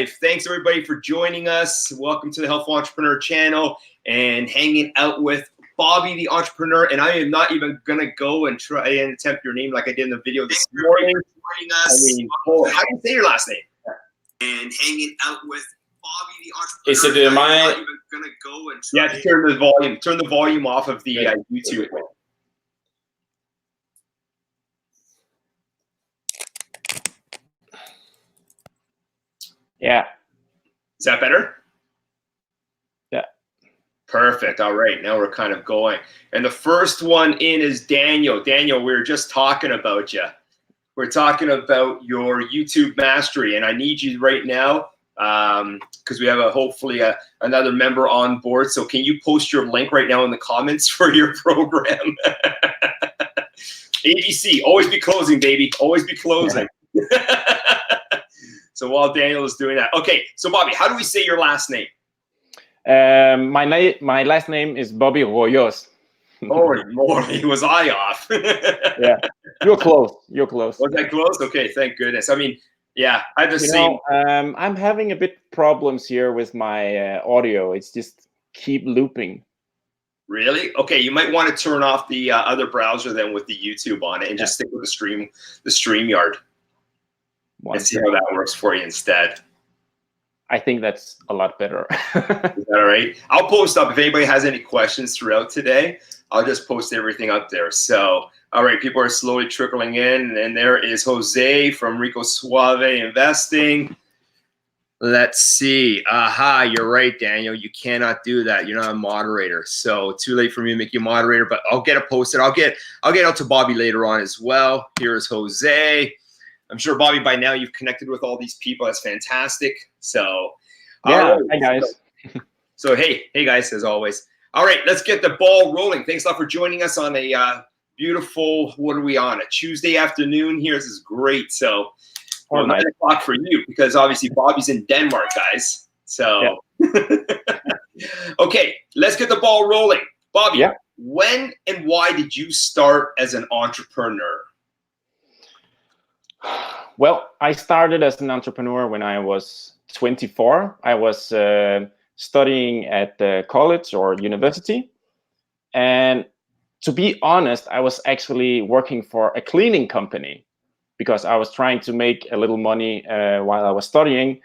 Thanks everybody for joining us. Welcome to the Helpful Entrepreneur channel and hanging out with Bobby the Entrepreneur. And I am not even gonna go and try and attempt your name like I did in the video this morning. How do you say your last name? And hanging out with Bobby the Entrepreneur. Is it I'm not even gonna go and try. Yeah, turn the volume. Turn the volume off of the YouTube. Yeah. Is that better? Yeah. Perfect. All right. Now we're kind of going. And the first one in is Daniel. Daniel, we were just talking about you. We're talking about your YouTube mastery. And I need you right now because we have hopefully another member on board. So can you post your link right now in the comments for your program? ABC, always be closing, baby. Always be closing. So while Daniel is doing that. Okay, so Bobby, how do we say your last name? My last name is Bobby Gogios. Oh, Morley, was I off? Yeah, you're close. You're close. Was I close? Okay, thank goodness. I mean, yeah, I have the same. I'm having a bit problems here with my audio. It's just keep looping. Really? Okay, you might want to turn off the other browser then with the YouTube on it and just stick with the StreamYard. And see how that works for you instead. I think that's a lot better. Is that all right? I'll post up if anybody has any questions throughout today. I'll just post everything up there. So, all right, people are slowly trickling in. And there is Jose from Rico Suave Investing. Let's see. Aha, you're right, Daniel. You cannot do that. You're not a moderator. So too late for me to make you a moderator, but I'll get it posted. I'll get out to Bobby later on as well. Here is Jose. I'm sure, Bobby, by now you've connected with all these people. That's fantastic. So, yeah, hi guys. So, hey guys, as always. All right, let's get the ball rolling. Thanks a lot for joining us on a beautiful, what are we on? A Tuesday afternoon here. This is great. So, 9 o'clock for you because obviously Bobby's in Denmark, guys. So, okay, let's get the ball rolling. Bobby, when and why did you start as an entrepreneur? Well, I started as an entrepreneur when I was 24. I was studying at college or university. And to be honest, I was actually working for a cleaning company because I was trying to make a little money while I was studying.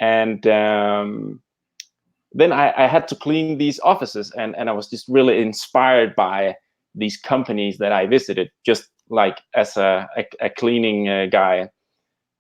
And then I had to clean these offices. And I was just really inspired by these companies that I visited, just like as a cleaning guy.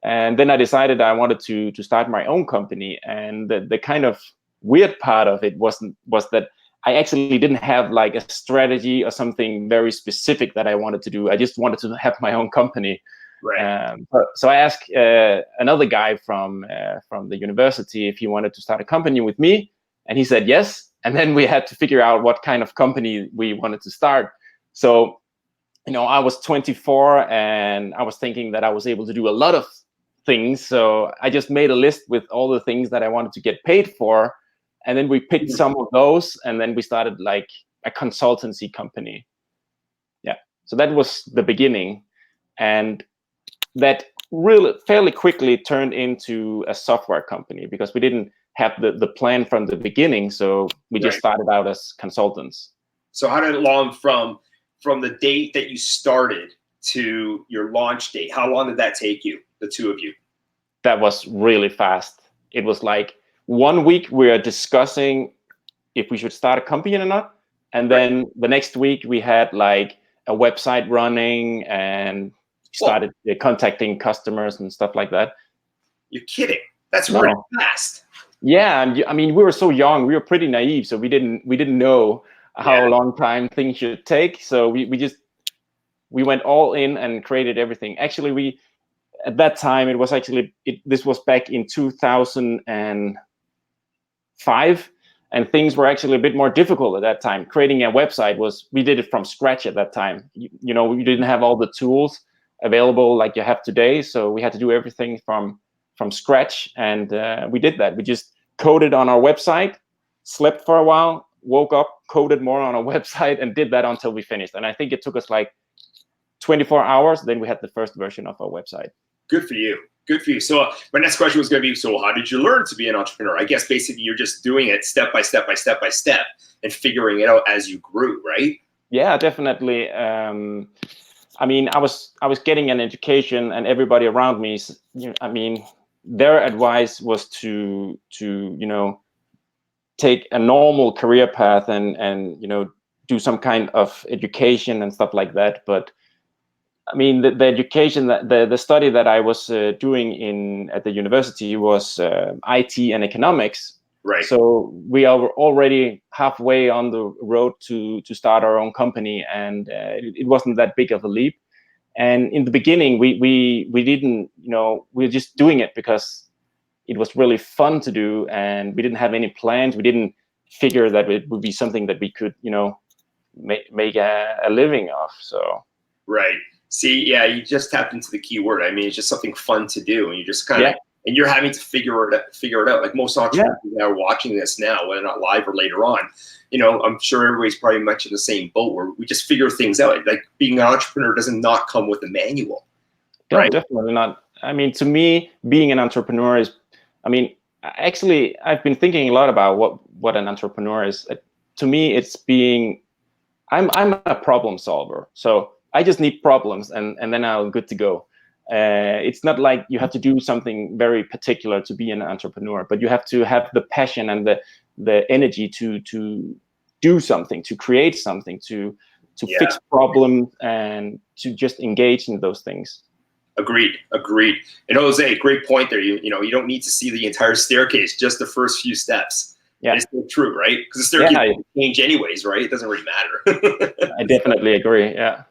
And then I decided I wanted to start my own company. And the kind of weird part of it was that I actually didn't have like a strategy or something very specific that I wanted to do. I just wanted to have my own company. Right. So I asked another guy from the university if he wanted to start a company with me. And he said yes. And then we had to figure out what kind of company we wanted to start. So, I was 24 and I was thinking that I was able to do a lot of things. So I just made a list with all the things that I wanted to get paid for. And then we picked some of those and then we started like a consultancy company. Yeah. So that was the beginning. And that really fairly quickly turned into a software company because we didn't have the plan from the beginning. So we just started out as consultants. So how long from the date that you started to your launch date, how long did that take you, the two of you? That was really fast. It was like 1 week we were discussing if we should start a company or not. And then the next week we had like a website running and started contacting customers and stuff like that. You're kidding. That's really fast. Yeah, and I mean, we were so young, we were pretty naive, so we didn't know how long time things should take. So we went all in and created everything. Actually, at that time it was actually this was back in 2005, and things were actually a bit more difficult at that time. Creating a website we did it from scratch at that time. We didn't have all the tools available like you have today, so we had to do everything from scratch, and we did that. We just coded on our website, slept for a while, woke up, coded more on our website, and did that until we finished. And I think it took us like 24 hours. Then we had the first version of our website. Good for you. Good for you. So my next question was going to be, so how did you learn to be an entrepreneur? I guess basically you're just doing it step by step by step by step and figuring it out as you grew, right? Yeah, definitely. I mean, I was getting an education, and everybody around me, I mean, their advice was to take a normal career path and do some kind of education and stuff like that. But I mean, the education, that the study that I was doing at the university was IT and economics. Right. So we are already halfway on the road to start our own company, and it wasn't that big of a leap. And in the beginning, we didn't, we were just doing it because it was really fun to do, and we didn't have any plans. We didn't figure that it would be something that we could, make a living off. So. Right. See, yeah, you just tapped into the key word. I mean, it's just something fun to do, and you just kind of, and you're having to figure it out. Like most entrepreneurs that are watching this now, whether not live or later on, I'm sure everybody's probably much in the same boat where we just figure things out. Like being an entrepreneur doesn't not come with a manual. No, right? Definitely not. I mean, to me, being an entrepreneur is, I mean, actually, I've been thinking a lot about what an entrepreneur is. To me, it's being, I'm a problem solver. So I just need problems, and then I'm good to go. It's not like you have to do something very particular to be an entrepreneur, but you have to have the passion and the energy to do something, to create something, to fix problems, and to just engage in those things. Agreed. And Jose, great point there. You don't need to see the entire staircase, just the first few steps. Yeah, it's still true, right? Because the staircase will change anyways, right? It doesn't really matter. I definitely agree. Yeah.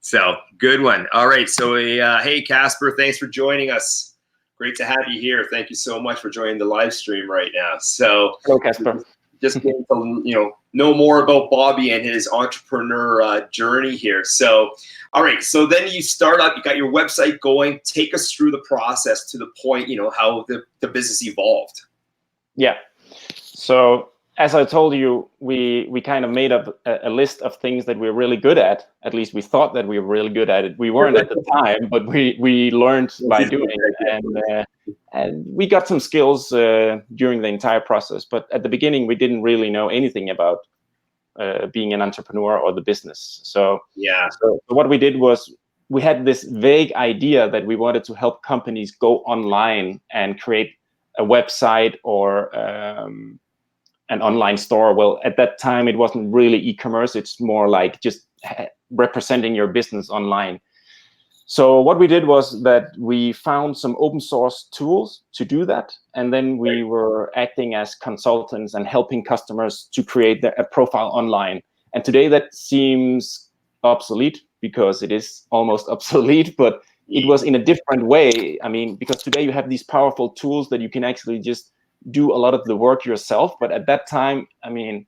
So good one. All right. So hey, Casper, thanks for joining us. Great to have you here. Thank you so much for joining the live stream right now. So hello, Casper. Just getting to know more about Bobby and his entrepreneur journey here. So, all right. So then you start up. You got your website going. Take us through the process to the point how the business evolved. Yeah. So as I told you, we kind of made up a list of things that we're really good at. At least we thought that we were really good at it. We weren't at the time, but we learned by doing it, and we got some skills during the entire process. But at the beginning, we didn't really know anything about being an entrepreneur or the business. So what we did was we had this vague idea that we wanted to help companies go online and create a website or an online store. Well, at that time, it wasn't really e-commerce. It's more like just representing your business online. So what we did was that we found some open source tools to do that. And then we were acting as consultants and helping customers to create a profile online. And today that seems obsolete because it is almost obsolete, but it was in a different way. I mean, because today you have these powerful tools that you can actually just do a lot of the work yourself. But at that time, I mean,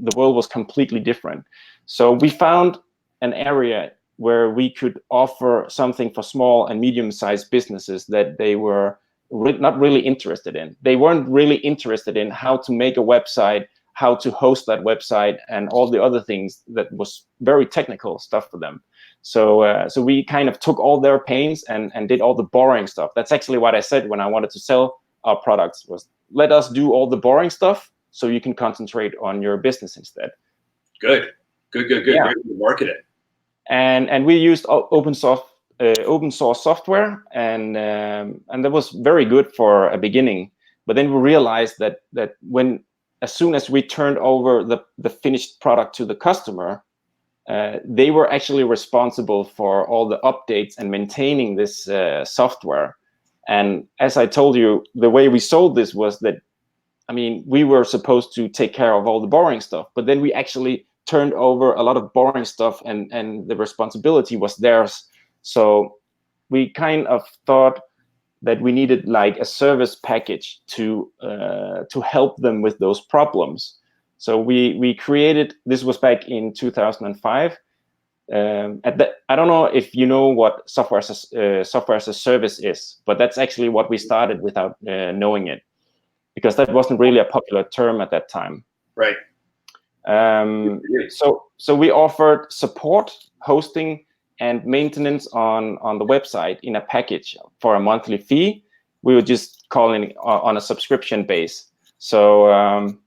the world was completely different. So we found an area where we could offer something for small and medium-sized businesses that they were not really interested in. They weren't really interested in how to make a website, how to host that website, and all the other things that was very technical stuff for them. So so we kind of took all their pains and did all the boring stuff. That's actually what I said when I wanted to sell our products, was let us do all the boring stuff so you can concentrate on your business instead. Good. Yeah. Great to market it. And we used open source software, and that was very good for a beginning. But then we realized that as soon as we turned over the finished product to the customer, they were actually responsible for all the updates and maintaining this software. And as I told you, the way we sold this was that, I mean, we were supposed to take care of all the boring stuff, but then we actually turned over a lot of boring stuff, and the responsibility was theirs. So we kind of thought that we needed like a service package to help them with those problems. So we created, this was back in 2005. I don't know if you know what software as a service is, but that's actually what we started without knowing it, because that wasn't really a popular term at that time. Right. So we offered support, hosting, and maintenance on the website in a package for a monthly fee. We would just call it on a subscription base. So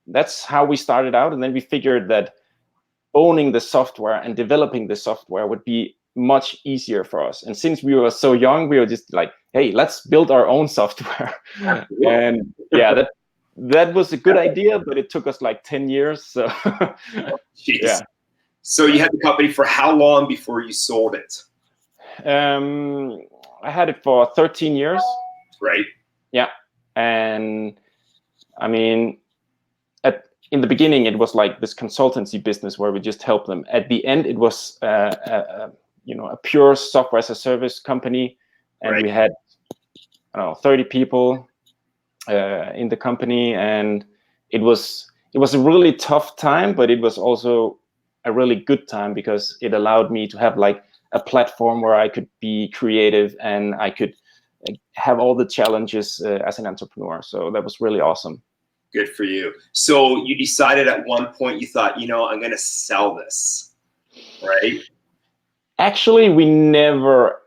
that's how we started out. And then we figured that owning the software and developing the software would be much easier for us. And since we were so young, we were just like, hey, let's build our own software. And yeah, that was a good idea, but it took us like 10 years. So yeah. So you had the company for how long before you sold it? I had it for 13 years. Right. Yeah. And I mean, in the beginning, it was like this consultancy business where we just help them. At the end, it was a pure software as a service company, and we had 30 people in the company, and it was a really tough time, but it was also a really good time because it allowed me to have like a platform where I could be creative and I could have all the challenges as an entrepreneur. So that was really awesome. Good for you. So you decided at one point, you thought, I'm going to sell this, right? Actually, we never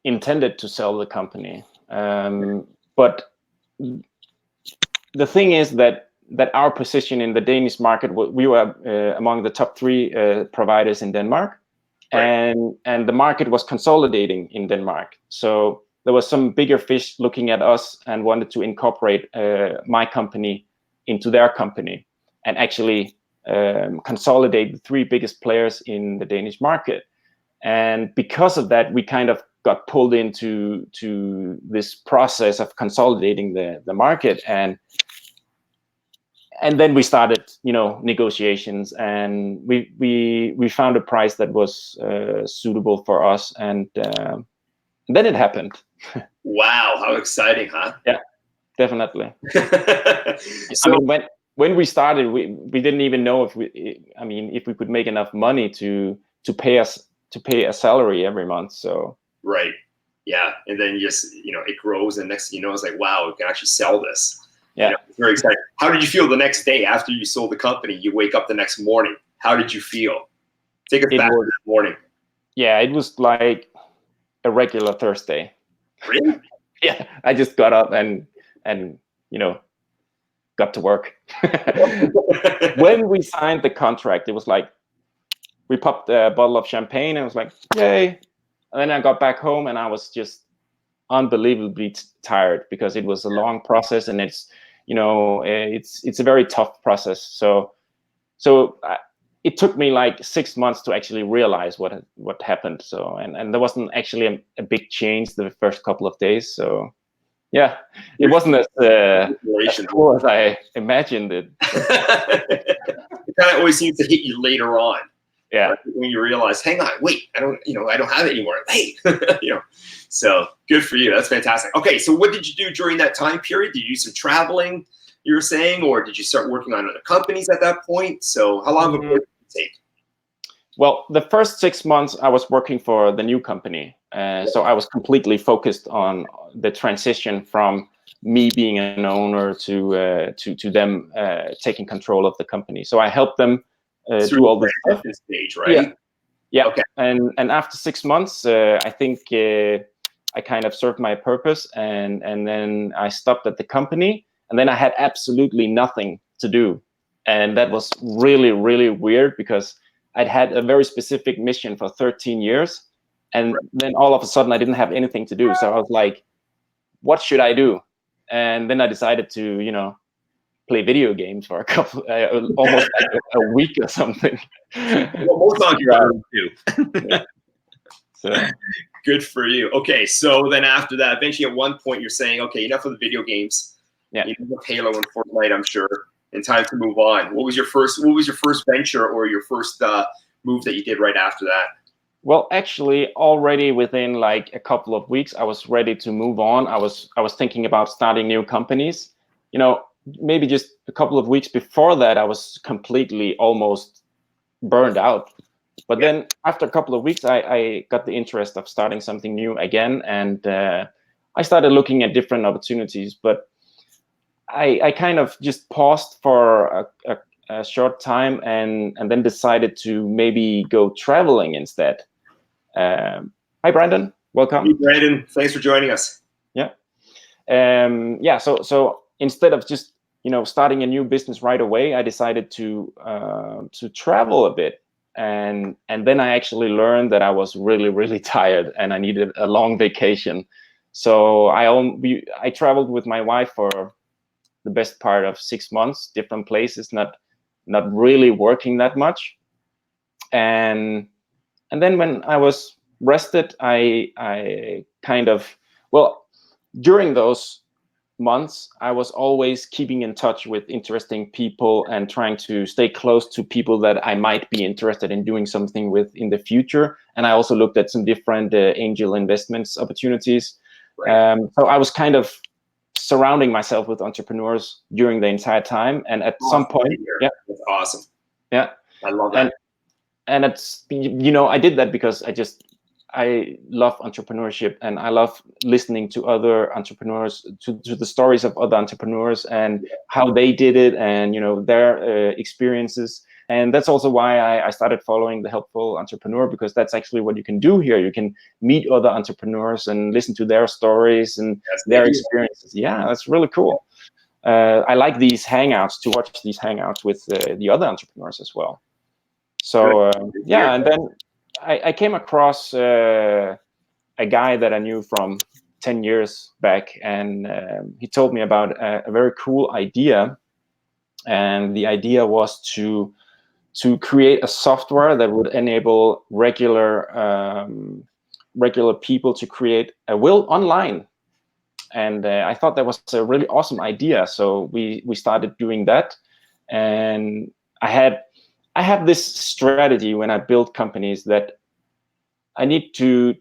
intended to sell the company. But the thing is that our position in the Danish market, we were among the top 3 providers in Denmark. Right. And the market was consolidating in Denmark. So there was some bigger fish looking at us and wanted to incorporate my company into their company and actually consolidate the 3 biggest players in the Danish market. And because of that, we kind of got pulled into this process of consolidating the market. And then we started, negotiations, and we found a price that was suitable for us. And then it happened. Wow, how exciting, huh? Yeah. Definitely. So, I mean, when we started, we didn't even know if we could make enough money to pay a salary every month. So right, yeah, and then just it grows, and next thing you know, it's like, wow, we can actually sell this. Yeah, it's very exciting. How did you feel the next day after you sold the company? You wake up the next morning. How did you feel? Take us back to that morning. Yeah, it was like a regular Thursday. Really? Yeah, I just got up and got to work. When we signed the contract, it was like we popped a bottle of champagne and it was like, yay. And then I got back home and I was just unbelievably tired because it was a long process, and it's a very tough process. So it took me like 6 months to actually realize what happened. So and there wasn't actually a big change the first couple of days. So yeah, it wasn't as cool as I imagined it. It kind of always seems to hit you later on. Yeah. Right? When you realize, hang on, wait, I don't have it anymore. Hey, so good for you. That's fantastic. Okay, so what did you do during that time period? Did you do some traveling, you were saying, or did you start working on other companies at that point? So how long of a break did it take? Well, the first 6 months I was working for the new company. So I was completely focused on the transition from me being an owner to them taking control of the company. So I helped them do all this stuff. Stage, right? Yeah. Okay. And after 6 months, I think I kind of served my purpose, and then I stopped at the company, and then I had absolutely nothing to do, and that was really, really weird because I'd had a very specific mission for 13 years, and then all of a sudden I didn't have anything to do. So I was like, what should I do? And then I decided to, play video games for a couple, almost like a week or something. Well, most entrepreneurs do. Yeah. So. Good for you. Okay, so then after that, eventually at one point you're saying, okay, enough of the video games. Yeah. Enough of Halo and Fortnite, I'm sure, and time to move on. What was your first venture or your first move that you did right after that? Well, actually, already within like a couple of weeks, I was ready to move on. I was thinking about starting new companies. Maybe just a couple of weeks before that, I was completely almost burned out. But then after a couple of weeks, I got the interest of starting something new again. And I started looking at different opportunities. But I kind of just paused for a short time and then decided to maybe go traveling instead. Hi, Brandon. Welcome. Hey, Brandon. Thanks for joining us. Yeah. Yeah. So instead of just starting a new business right away, I decided to travel a bit, and then I actually learned that I was really tired and I needed a long vacation. So I traveled with my wife for the best part of 6 months, different places, not really working that much, and then when I was rested, I kind of, well, during those months, I was always keeping in touch with interesting people and trying to stay close to people that I might be interested in doing something with in the future. And I also looked at some different angel investments opportunities. Right. So I was kind of surrounding myself with entrepreneurs during the entire time. And at some point, yeah, that's awesome. Yeah, I love that. And it's, I did that because I love entrepreneurship, and I love listening to other entrepreneurs, to the stories of other entrepreneurs and how they did it, and their experiences. And that's also why I started following The Helpful Entrepreneur, because that's actually what you can do here. You can meet other entrepreneurs and listen to their stories and their experiences. Yeah, that's really cool. I like these hangouts, to watch these hangouts with the other entrepreneurs as well. So yeah, and then I came across a guy that I knew from 10 years back, and he told me about a very cool idea. And the idea was to create a software that would enable regular people to create a will online. And I thought that was a really awesome idea. So we started doing that, and I have this strategy when I build companies, that I need to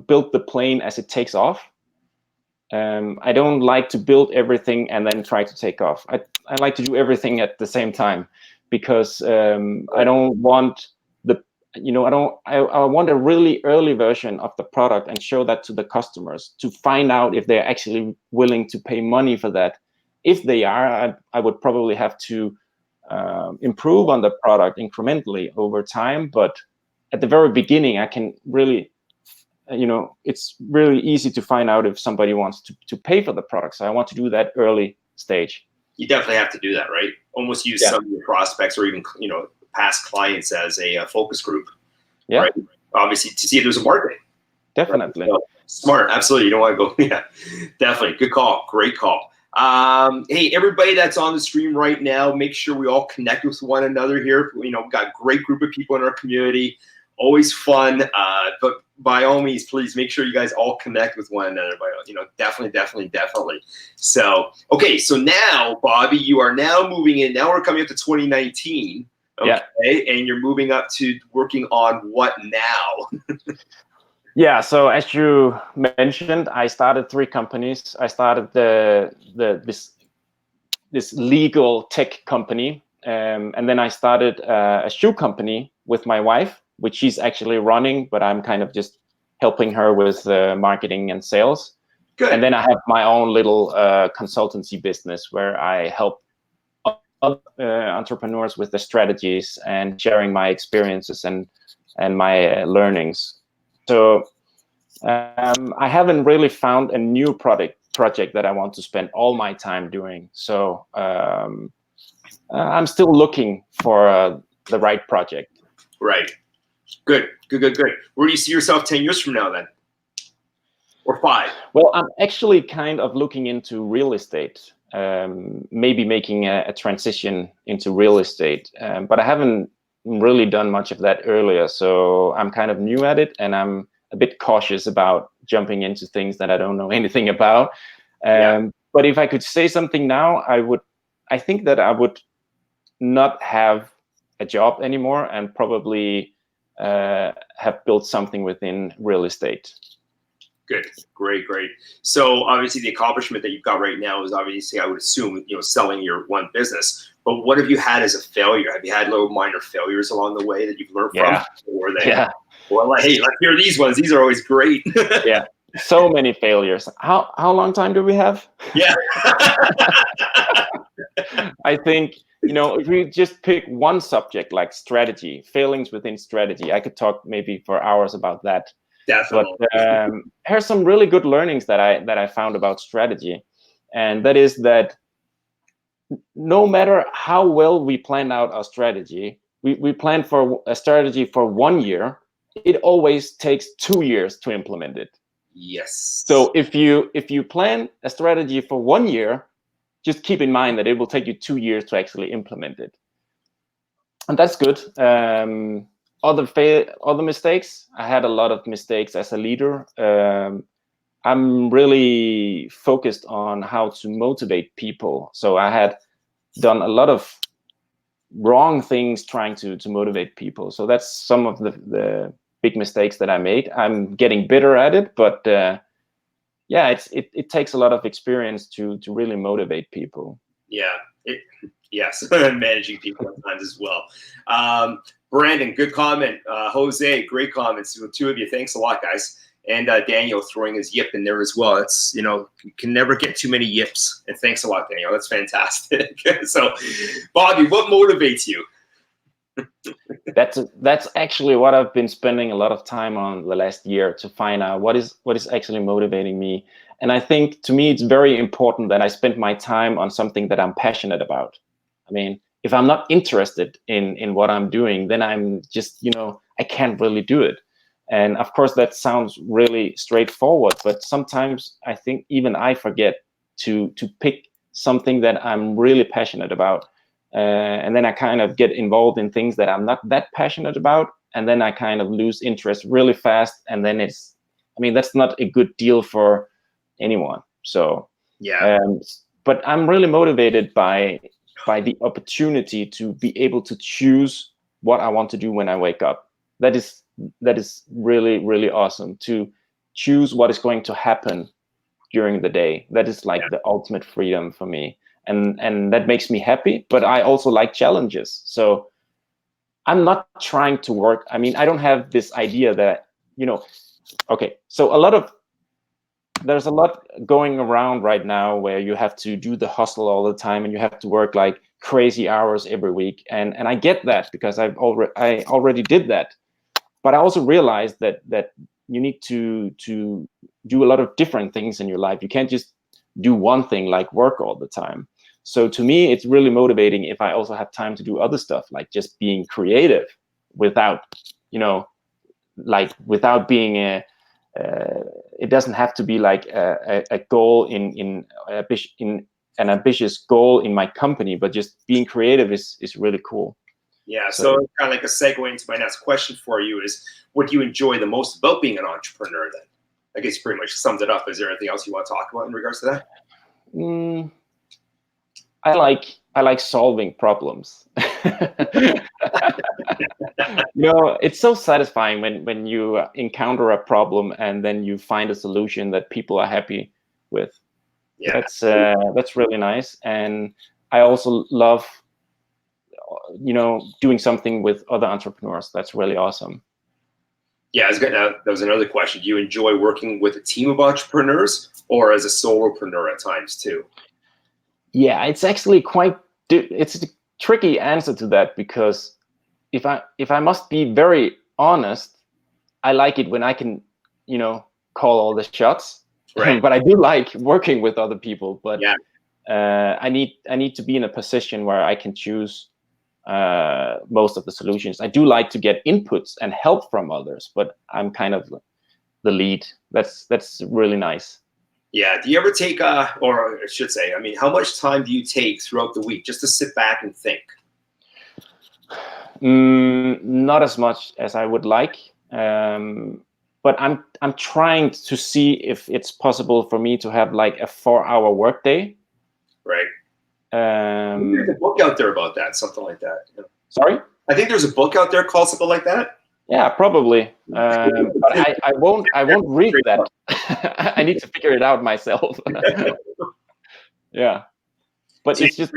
build the plane as it takes off. I don't like to build everything and then try to take off. I like to do everything at the same time, because I don't want I want a really early version of the product and show that to the customers to find out if they're actually willing to pay money for that. If they are, I would probably have to improve on the product incrementally over time. But at the very beginning, I can really, it's really easy to find out if somebody wants to pay for the product. So I want to do that early stage. You definitely have to do that, right? Almost use some of your prospects or even past clients as a focus group. Yeah. Right? Obviously, to see if there's a market. Definitely. Right? So, smart. Absolutely. You don't want to go. Yeah. Definitely. Good call. Great call. Hey, everybody that's on the stream right now, make sure we all connect with one another here. We've got a great group of people in our community. Always fun. But by all means, please make sure you guys all connect with one another. Definitely. So, okay. So now, Bobby, you are now moving in. Now we're coming up to 2019. Okay. Yeah. And you're moving up to working on what now? Yeah, so as you mentioned, I started 3 companies. I started this legal tech company, and then I started a shoe company with my wife, which she's actually running, but I'm kind of just helping her with marketing and sales. Good. And then I have my own little consultancy business where I help entrepreneurs with the strategies and sharing my experiences and my learnings. So I haven't really found a new project that I want to spend all my time doing. So I'm still looking for the right project. Right. Good. Where do you see yourself 10 years from now then? Or 5? Well, I'm actually kind of looking into real estate, maybe making a transition into real estate. But I haven't really done much of that earlier. So I'm kind of new at it, and I'm a bit cautious about jumping into things that I don't know anything about. But if I could say something now, I think that I would not have a job anymore and probably have built something within real estate. Good, great. So obviously the accomplishment that you've got right now is obviously, I would assume, selling your one business. But what have you had as a failure? Have you had little minor failures along the way that you've learned from? Or well, hey, let's hear these ones. These are always great. Yeah, so many failures. How long time do we have? Yeah. I think if we just pick one subject like strategy, failings within strategy, I could talk maybe for hours about that. Definitely. But here's some really good learnings that I found about strategy, and that is that no matter how well we plan out our strategy, we plan for a strategy for 1 year, it always takes 2 years to implement it. Yes. So if you plan a strategy for 1 year, just keep in mind that it will take you 2 years to actually implement it. And that's good. Other mistakes, I had a lot of mistakes as a leader. I'm really focused on how to motivate people. So I had done a lot of wrong things trying to motivate people. So that's some of the big mistakes that I made. I'm getting better at it, but yeah, it takes a lot of experience to really motivate people. Yeah. Yes, managing people at times as well. Brandon, good comment. Jose, great comments. The two of you, thanks a lot, guys. And Daniel throwing his yip in there as well. It's, you can never get too many yips. And thanks a lot, Daniel. That's fantastic. So, Bobby, what motivates you? That's actually what I've been spending a lot of time on the last year, to find out what is actually motivating me. And I think, to me, it's very important that I spend my time on something that I'm passionate about. I mean, if I'm not interested in what I'm doing, then I'm just, I can't really do it. And of course, that sounds really straightforward, but sometimes I think even I forget to pick something that I'm really passionate about. And then I kind of get involved in things that I'm not that passionate about. And then I kind of lose interest really fast. And then that's not a good deal for anyone. So, yeah. But I'm really motivated by the opportunity to be able to choose what I want to do when I wake up. That is really, really awesome, to choose what is going to happen during the day. That is like the ultimate freedom for me. And that makes me happy, but I also like challenges. So I'm not trying to work. I mean, I don't have this idea that, okay, so there's a lot going around right now where you have to do the hustle all the time and you have to work like crazy hours every week. And I get that, because I already did that. But I also realized that you need to do a lot of different things in your life. You can't just do one thing like work all the time. So to me, it's really motivating if I also have time to do other stuff, like just being creative without being it doesn't have to be like a goal in an ambitious goal in my company, but just being creative is really cool. Yeah, so kind of like a segue into my next question for you is, what do you enjoy the most about being an entrepreneur then? I guess you pretty much summed it up. Is there anything else you want to talk about in regards to that? I like solving problems. It's so satisfying when you encounter a problem and then you find a solution that people are happy with. Yeah, that's really nice. And I also love doing something with other entrepreneurs. That's really awesome. Yeah, that was another question. Do you enjoy working with a team of entrepreneurs or as a solopreneur at times too? Yeah, it's actually it's a tricky answer to that, because if I must be very honest, I like it when I can, call all the shots. Right. But I do like working with other people. But yeah. I need to be in a position where I can choose most of the solutions. I do like to get inputs and help from others, but I'm kind of the lead. That's really nice. Yeah. Do you ever take, or I should say, I mean, how much time do you take throughout the week just to sit back and think? Not as much as I would like, but I'm trying to see if it's possible for me to have like a 4-hour workday. Right. There's a book out there about that, something like that. Sorry? I think there's a book out there called something like that. Yeah, probably. But I won't read that. I need to figure it out myself. Yeah. But it's just,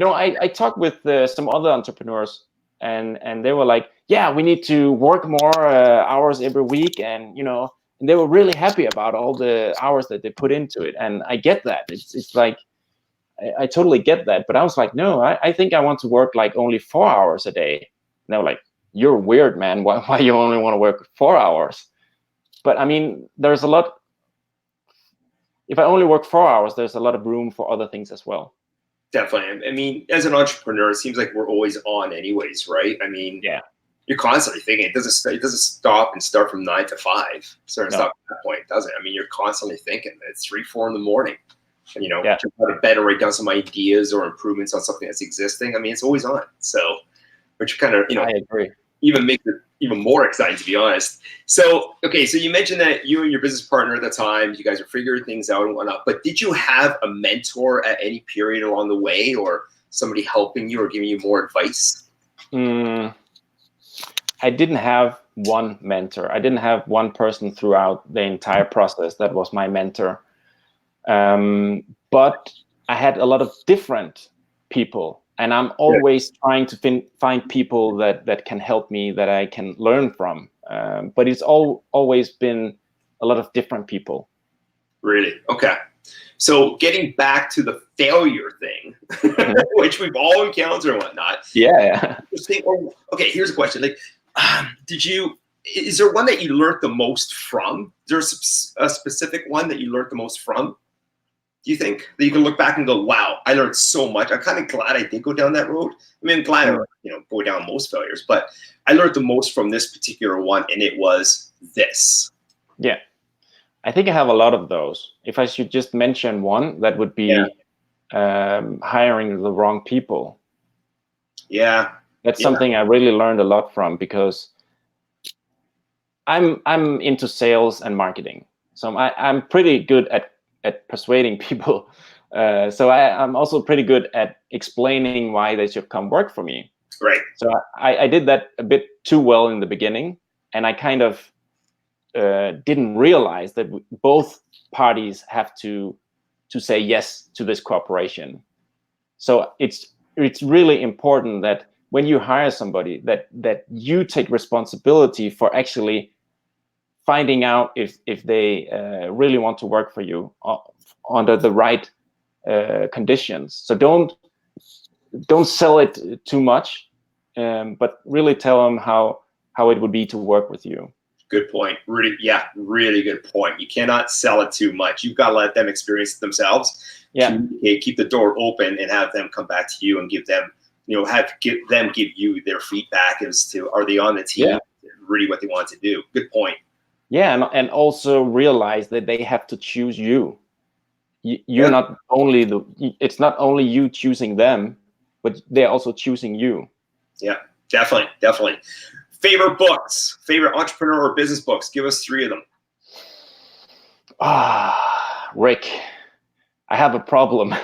I talked with some other entrepreneurs, and they were like, yeah, we need to work more hours every week. And, and they were really happy about all the hours that they put into it. And I get that. It's like, I totally get that. But I was like, no, I think I want to work like only 4 hours a day. And they were like, you're weird, man. Why you only want to work 4 hours? But I mean, there's a lot. If I only work 4 hours, there's a lot of room for other things as well. Definitely. I mean, as an entrepreneur, it seems like we're always on anyways, right? I mean, Yeah. You're constantly thinking. It doesn't stop and start from 9 to 5. Start and stop at that point, does it? I mean, you're constantly thinking. It's 3, 4 in the morning. And, jump out of bed and write down some ideas or improvements on something that's existing. I mean, it's always on. So, which kind of, I agree. even makes it even more exciting, to be honest. So, okay, so you mentioned that you and your business partner at the time, you guys are figuring things out and whatnot. But did you have a mentor at any period along the way, or somebody helping you or giving you more advice? I didn't have one mentor. I didn't have one person throughout the entire process that was my mentor. But I had a lot of different people, and I'm always trying to find people that can help me, that I can learn from. But it's always been a lot of different people. Really? Okay. So getting back to the failure thing, which we've all encountered and whatnot. Yeah. Okay, here's a question. Like, is there one that you learned the most from? Is there a specific one that you learned the most from? Do you think that you can look back and go, wow, I learned so much. I'm kind of glad I did go down that road. I mean, I'm glad I go down most failures, but I learned the most from this particular one, and it was this. Yeah. I think I have a lot of those. If I should just mention one, that would be hiring the wrong people. Yeah. That's something I really learned a lot from, because I'm into sales and marketing. So I'm pretty good at persuading people. So I'm also pretty good at explaining why they should come work for me. Right. So I did that a bit too well in the beginning, and I kind of didn't realize that both parties have to say yes to this cooperation. So it's really important that when you hire somebody, that you take responsibility for actually finding out if they really want to work for you under the right conditions. So don't sell it too much, but really tell them how it would be to work with you. Good point. Really good point. You cannot sell it too much. You've got to let them experience it themselves. Yeah. Keep the door open and have them come back to you and give them, give you their feedback as to, are they on the team, really what they want to do. Good point. Yeah, and also realize that they have to choose you. You're not only it's not only you choosing them, but they're also choosing you. Yeah, definitely. Favorite books, favorite entrepreneur or business books? Give us 3 of them. Rick, I have a problem.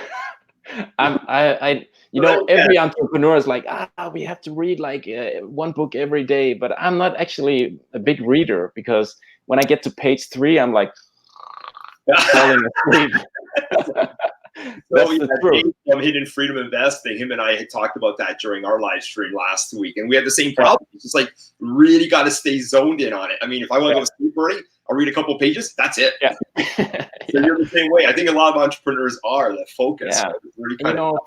Every entrepreneur is like, we have to read like one book every day, but I'm not actually a big reader, because when I get to page 3, I'm like falling asleep. That's the truth. From Hidden Freedom Investing, him and I had talked about that during our live stream last week, and we had the same problem. It's just like, really got to stay zoned in on it. I mean, if I want to go to sleep early, I'll read a couple of pages. That's it. Yeah. So you're the same way. I think a lot of entrepreneurs are that focus. Yeah. Really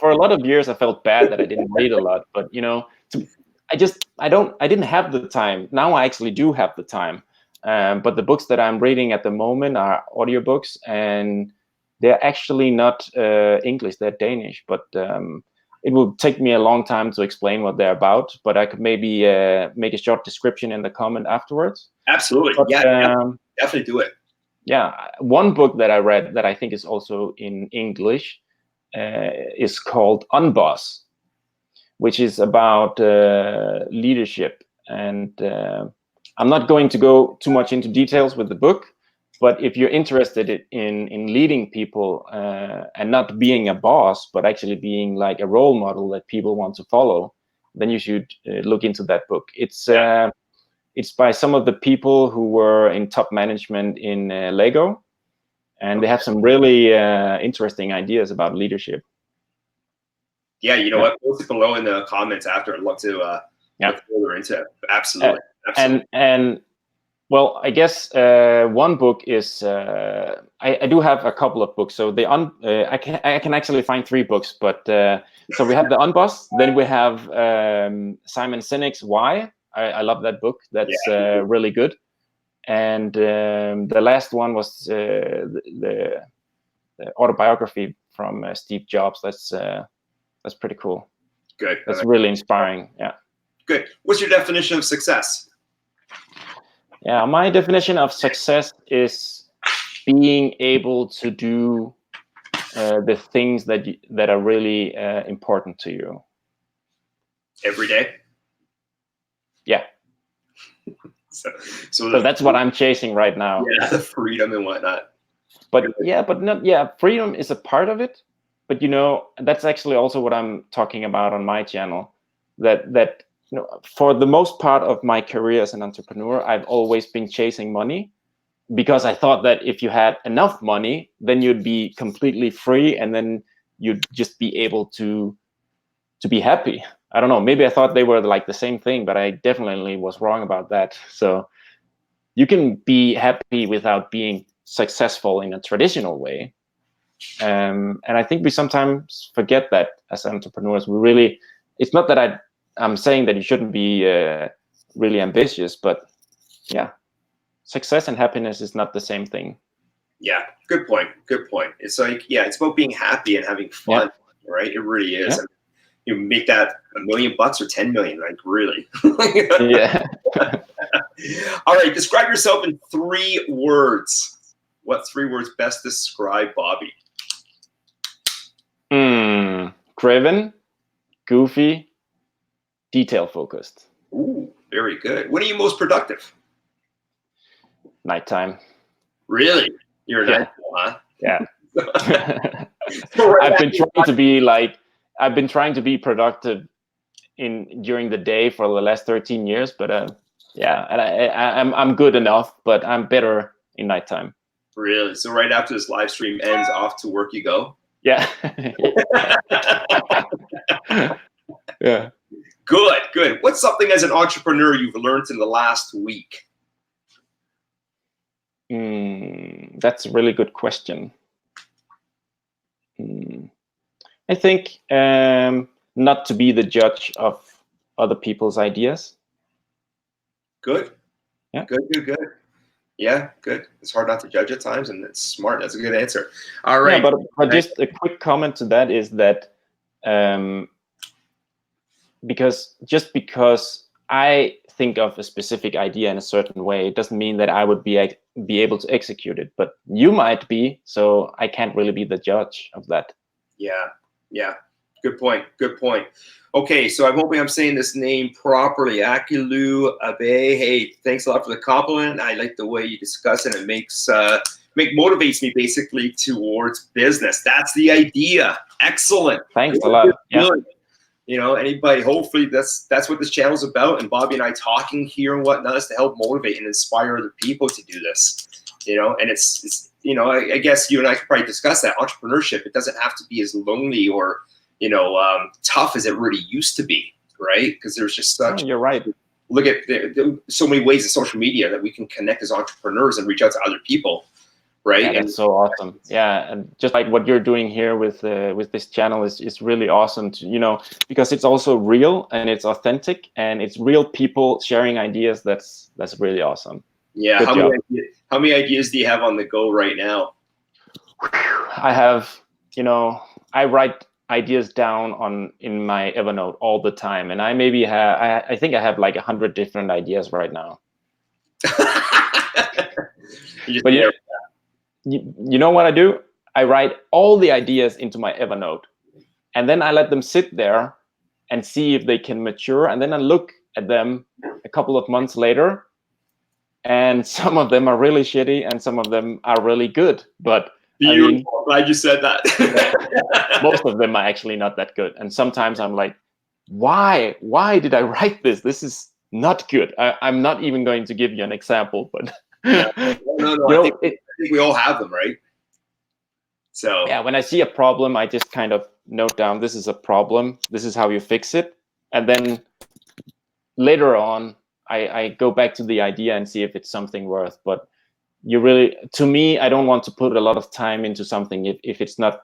for a lot of years, I felt bad that I didn't read a lot, but I didn't have the time. Now I actually do have the time. But the books that I'm reading at the moment are audiobooks, and they're actually not English, they're Danish, but it will take me a long time to explain what they're about, but I could maybe make a short description in the comment afterwards. Absolutely. But, definitely do it. Yeah. One book that I read that I think is also in English is called Unboss, which is about leadership. And I'm not going to go too much into details with the book, but if you're interested in leading people and not being a boss, but actually being like a role model that people want to follow, then you should look into that book. It's by some of the people who were in top management in Lego, and they have some really interesting ideas about leadership. Yeah, you know what? Post it below in the comments after. I'd love to look further into it. Absolutely. And Well, I guess one book is I do have a couple of books. So I can actually find three books, but so we have the Unbossed, then we have Simon Sinek's Why. I love that book. That's really good. And the last one was the autobiography from Steve Jobs. That's pretty cool. Good. That's really inspiring. Yeah. Good. What's your definition of success? Yeah, my definition of success is being able to do the things that are really important to you. Every day? Yeah. So that's what I'm chasing right now. Yeah, the freedom and whatnot. But freedom is a part of it. But that's actually also what I'm talking about on my channel. That for the most part of my career as an entrepreneur, I've always been chasing money, because I thought that if you had enough money, then you'd be completely free, and then you'd just be able to be happy. I don't know, maybe I thought they were like the same thing, but I definitely was wrong about that. So you can be happy without being successful in a traditional way. And I think we sometimes forget that as entrepreneurs. It's not that I'm saying that you shouldn't be really ambitious, but yeah, success and happiness is not the same thing. Yeah, good point. Good point. It's like, it's about being happy and having fun, right? It really is. Yeah. You make that $1 million or 10 million, like really. Yeah. All right, describe yourself in 3 words. What 3 words best describe Bobby? Driven, goofy, detail focused. Ooh, very good. When are you most productive? Nighttime. Really? You're a night owl, huh? Yeah. I've been trying to be productive during the day for the last 13 years, but and I'm good enough, but I'm better in nighttime. Really? So right after this live stream ends, off to work you go? Yeah. Yeah. Good. What's something as an entrepreneur you've learned in the last week? That's a really good question. I think not to be the judge of other people's ideas. Good. Yeah. Good. Yeah, good. It's hard not to judge at times, and it's smart. That's a good answer. All right. Yeah, but just a quick comment to that is that because I think of a specific idea in a certain way, it doesn't mean that I would be able to execute it. But you might be, so I can't really be the judge of that. Yeah. Good point. Okay, so I'm hoping I'm saying this name properly. Akilu Abe. Hey, thanks a lot for the compliment. I like the way you discuss it. It motivates me basically towards business. That's the idea. Excellent. Thanks a lot. Yeah. Anybody, hopefully that's what this channel is about. And Bobby and I talking here and whatnot is to help motivate and inspire other people to do this. And it's I guess you and I could probably discuss that. Entrepreneurship, it doesn't have to be as lonely or tough as it really used to be, right? Because there's just such. You're right. Look at so many ways in social media that we can connect as entrepreneurs and reach out to other people, right? Yeah, that's so awesome. Yeah, and just like what you're doing here with this channel is really awesome to because it's also real and it's authentic and it's real people sharing ideas. That's really awesome. Yeah. How many ideas do you have on the go right now? I have, I write ideas down in my Evernote all the time, and I think I have like 100 different ideas right now. But you know what I do? I write all the ideas into my Evernote, and then I let them sit there and see if they can mature, and then I look at them a couple of months later, and some of them are really shitty and some of them are really good. But beautiful. Glad you said that. Most of them are actually not that good. And sometimes I'm like, why did I write this? This is not good. I'm not even going to give you an example, but no. I think we all have them, right? So yeah, when I see a problem, I just kind of note down, this is a problem. This is how you fix it. And then later on, I go back to the idea and see if it's something worth. But you really, to me, I don't want to put a lot of time into something if it's not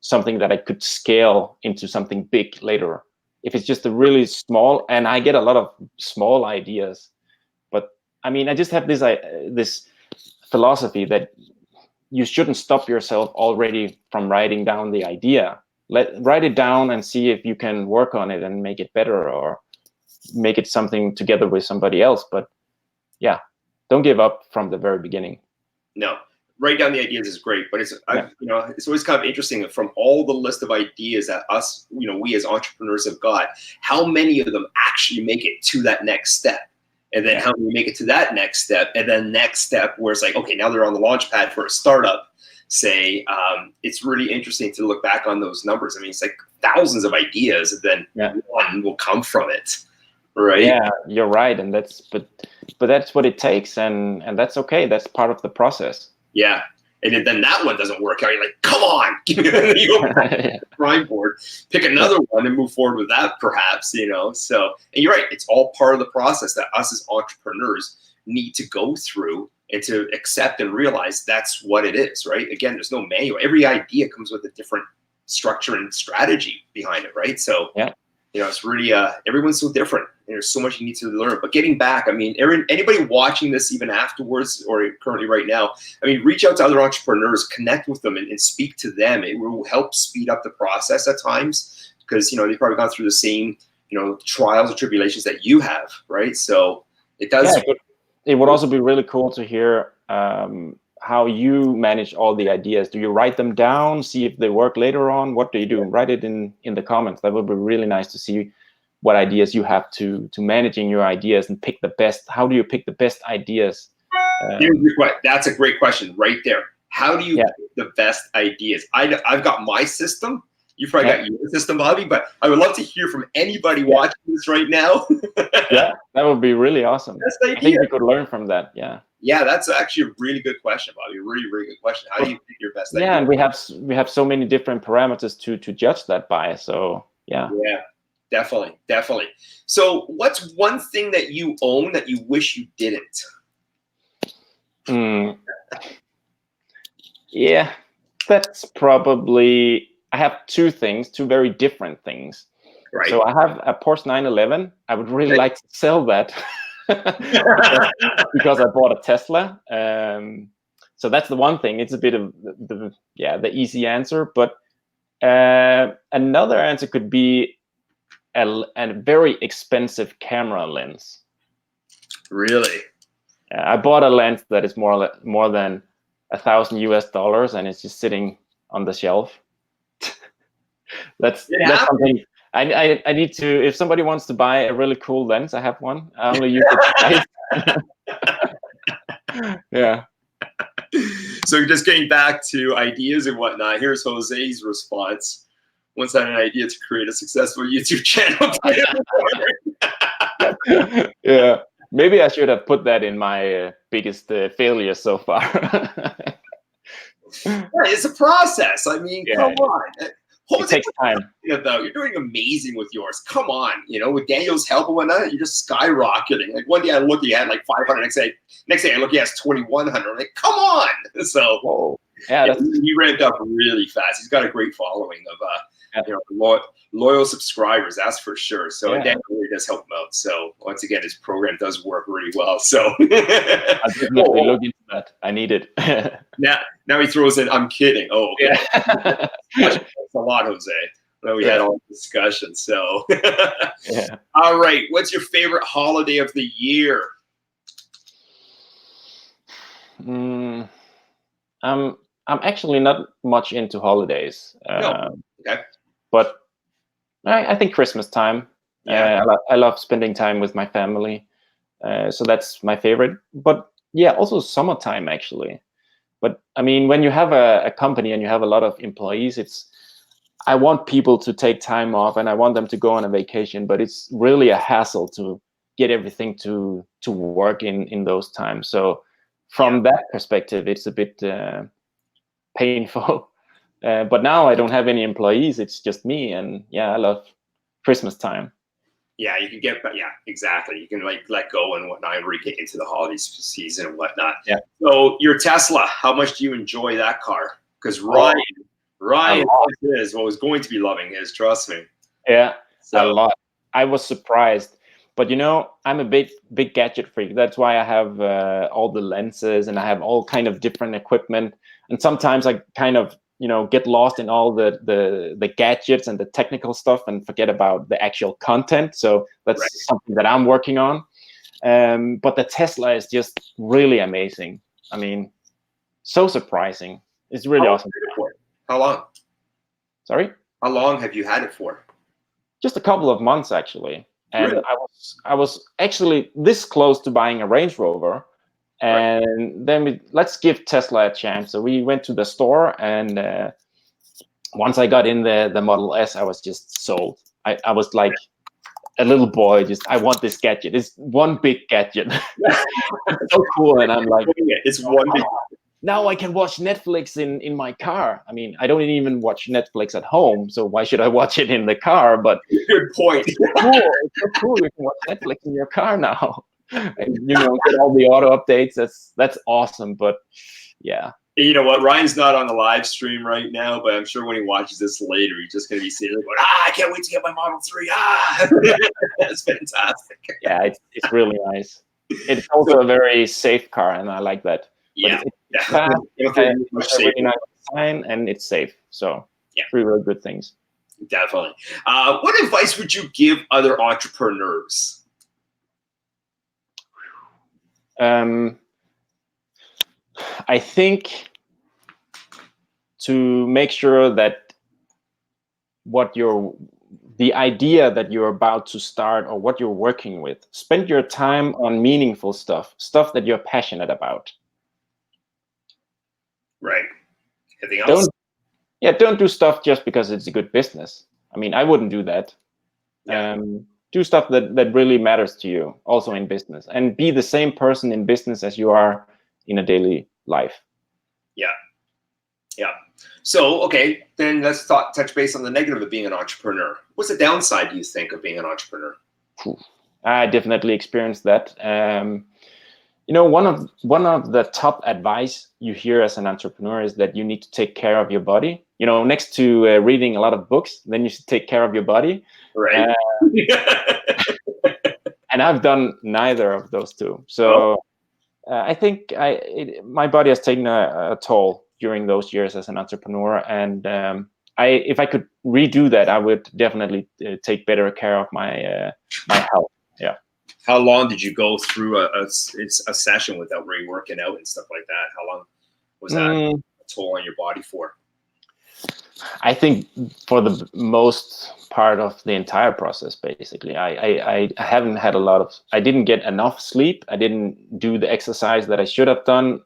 something that I could scale into something big later. If it's just a really small, and I get a lot of small ideas, but I mean, I just have this philosophy that you shouldn't stop yourself already from writing down the idea. Write it down and see if you can work on it and make it better, or make it something together with somebody else. But yeah, don't give up from the very beginning. No, write down the ideas is great, but it's it's always kind of interesting from all the list of ideas that we as entrepreneurs have got, how many of them actually make it to that next step, and then how many make it to that next step, and then next step where it's like, okay, now they're on the launch pad for a startup. Say, it's really interesting to look back on those numbers. I mean, it's like thousands of ideas, and then one will come from it. Right. Yeah, you're right, and but that's what it takes, and that's okay. That's part of the process. Yeah, and then that one doesn't work out. You're like, come on, you go to the drawing board, pick another one, and move forward with that, perhaps. So, and you're right. It's all part of the process that us as entrepreneurs need to go through and to accept and realize that's what it is. Right. Again, there's no manual. Every idea comes with a different structure and strategy behind it. Right. So yeah. It's really, everyone's so different. There's so much you need to learn. But getting back, I mean, anybody watching this even afterwards or currently right now, I mean, reach out to other entrepreneurs, connect with them and speak to them. It will help speed up the process at times because, they've probably gone through the same, trials and tribulations that you have, right? So it does. Yeah, it would also be really cool to hear how you manage all the ideas. Do you write them down, see if they work later on? What do you do? Write it in the comments. That would be really nice to see what ideas you have to managing your ideas and pick the best. How do you pick the best ideas? That's a great question right there. How do you pick the best ideas? I've got my system. You've probably got your system, Bobby, but I would love to hear from anybody watching this right now. Yeah, that would be really awesome. I think we could learn from that. Yeah. Yeah, that's actually a really good question, Bobby. A really, really good question. How do you pick your best idea? Yeah, and we have so many different parameters to judge that by. So yeah. Yeah, definitely. So what's one thing that you own that you wish you didn't? Yeah, that's probably, I have two very different things. Right. So I have a Porsche 911. I would really like to sell that because I bought a Tesla. So that's the one thing. It's a bit of the easy answer. But another answer could be a very expensive camera lens. Really? I bought a lens that is more than $1,000 US, and it's just sitting on the shelf. That's something I need to. If somebody wants to buy a really cool lens, I have one. I only use it twice. Yeah. So just getting back to ideas and whatnot, here's Jose's response. Once I had an idea to create a successful YouTube channel. Yeah. Maybe I should have put that in my biggest failure so far. It's a process. I mean, come on. It takes time. You're doing amazing with yours. Come on, with Daniel's help and whatnot, you're just skyrocketing. Like one day I look, you had like 500. Next day I look, he has 2,100. I'm like, come on. So whoa. He ramped up really fast. He's got a great following of loyal subscribers, that's for sure. So that really does help him out. So once again, his program does work really well. So I definitely look into that. I need it. now he throws in, I'm kidding. Oh, okay. Yeah. That's a lot, Jose. Well, we had all the discussion. So all right. What's your favorite holiday of the year? I'm actually not much into holidays. No. Okay. But I think Christmas time. I love spending time with my family. So that's my favorite. But also summertime actually. But I mean, when you have a company and you have a lot of employees, I want people to take time off and I want them to go on a vacation, but it's really a hassle to get everything to work in those times. So from that perspective, it's a bit painful. But now I don't have any employees. It's just me. And I love Christmas time. Yeah, you can get, yeah, exactly. You can like let go and whatnot and get into the holiday season and whatnot. Yeah. So your Tesla, how much do you enjoy that car? Because Ryan is was going to be loving his. Trust me. Yeah, a So lot. I was surprised, but you know, I'm a big gadget freak. That's why I have all the lenses and I have all kind of different equipment. And sometimes I kind of, you know, get lost in all the gadgets and the technical stuff and forget about the actual content. So that's right. something that I'm working on. But the Tesla is just really amazing. I mean, so surprising. It's really awesome. How long? Sorry? How long have you had it for? Just a couple of months actually, and Really? I was actually this close to buying a Range Rover, and then let's give Tesla a chance. So we went to the store, and once I got in the Model S, I was just sold. I was like a little boy, just I want this gadget. It's one big gadget. It's so cool, and I'm like, it's one big. Now I can watch Netflix in my car. I mean, I don't even watch Netflix at home, so why should I watch it in the car? But good point. It's so cool. It's so cool. You can watch Netflix in your car now, and you know, get all the auto updates. That's awesome. But yeah, you know what? Ryan's not on the live stream right now, but I'm sure when he watches this later, he's just going to be sitting there going, I can't wait to get my Model 3. That's fantastic. Yeah, it's really nice. It's also a very safe car, and I like that. Yeah, it's fast, it's a really nice design, and it's safe. So yeah, three really good things. Definitely. What advice would you give other entrepreneurs? I think to make sure that the idea that you're about to start or what you're working with, spend your time on meaningful stuff that you're passionate about. Right. Anything else? Don't do stuff just because it's a good business. I mean, I wouldn't do that. Yeah. Do stuff that really matters to you also in business, and be the same person in business as you are in a daily life. Yeah. Yeah. So, okay, then let's touch base on the negative of being an entrepreneur. What's the downside, do you think, of being an entrepreneur? I definitely experienced that. You know, one of the top advice you hear as an entrepreneur is that you need to take care of your body. You know, next to reading a lot of books, then you should take care of your body. Right. And I've done neither of those two. So I think my body has taken a toll during those years as an entrepreneur. And if I could redo that, I would definitely take better care of my health. Yeah. How long did you go through a session without really working out and stuff like that? How long was that a toll on your body for? I think for the most part of the entire process, basically, I haven't had I didn't get enough sleep. I didn't do the exercise that I should have done.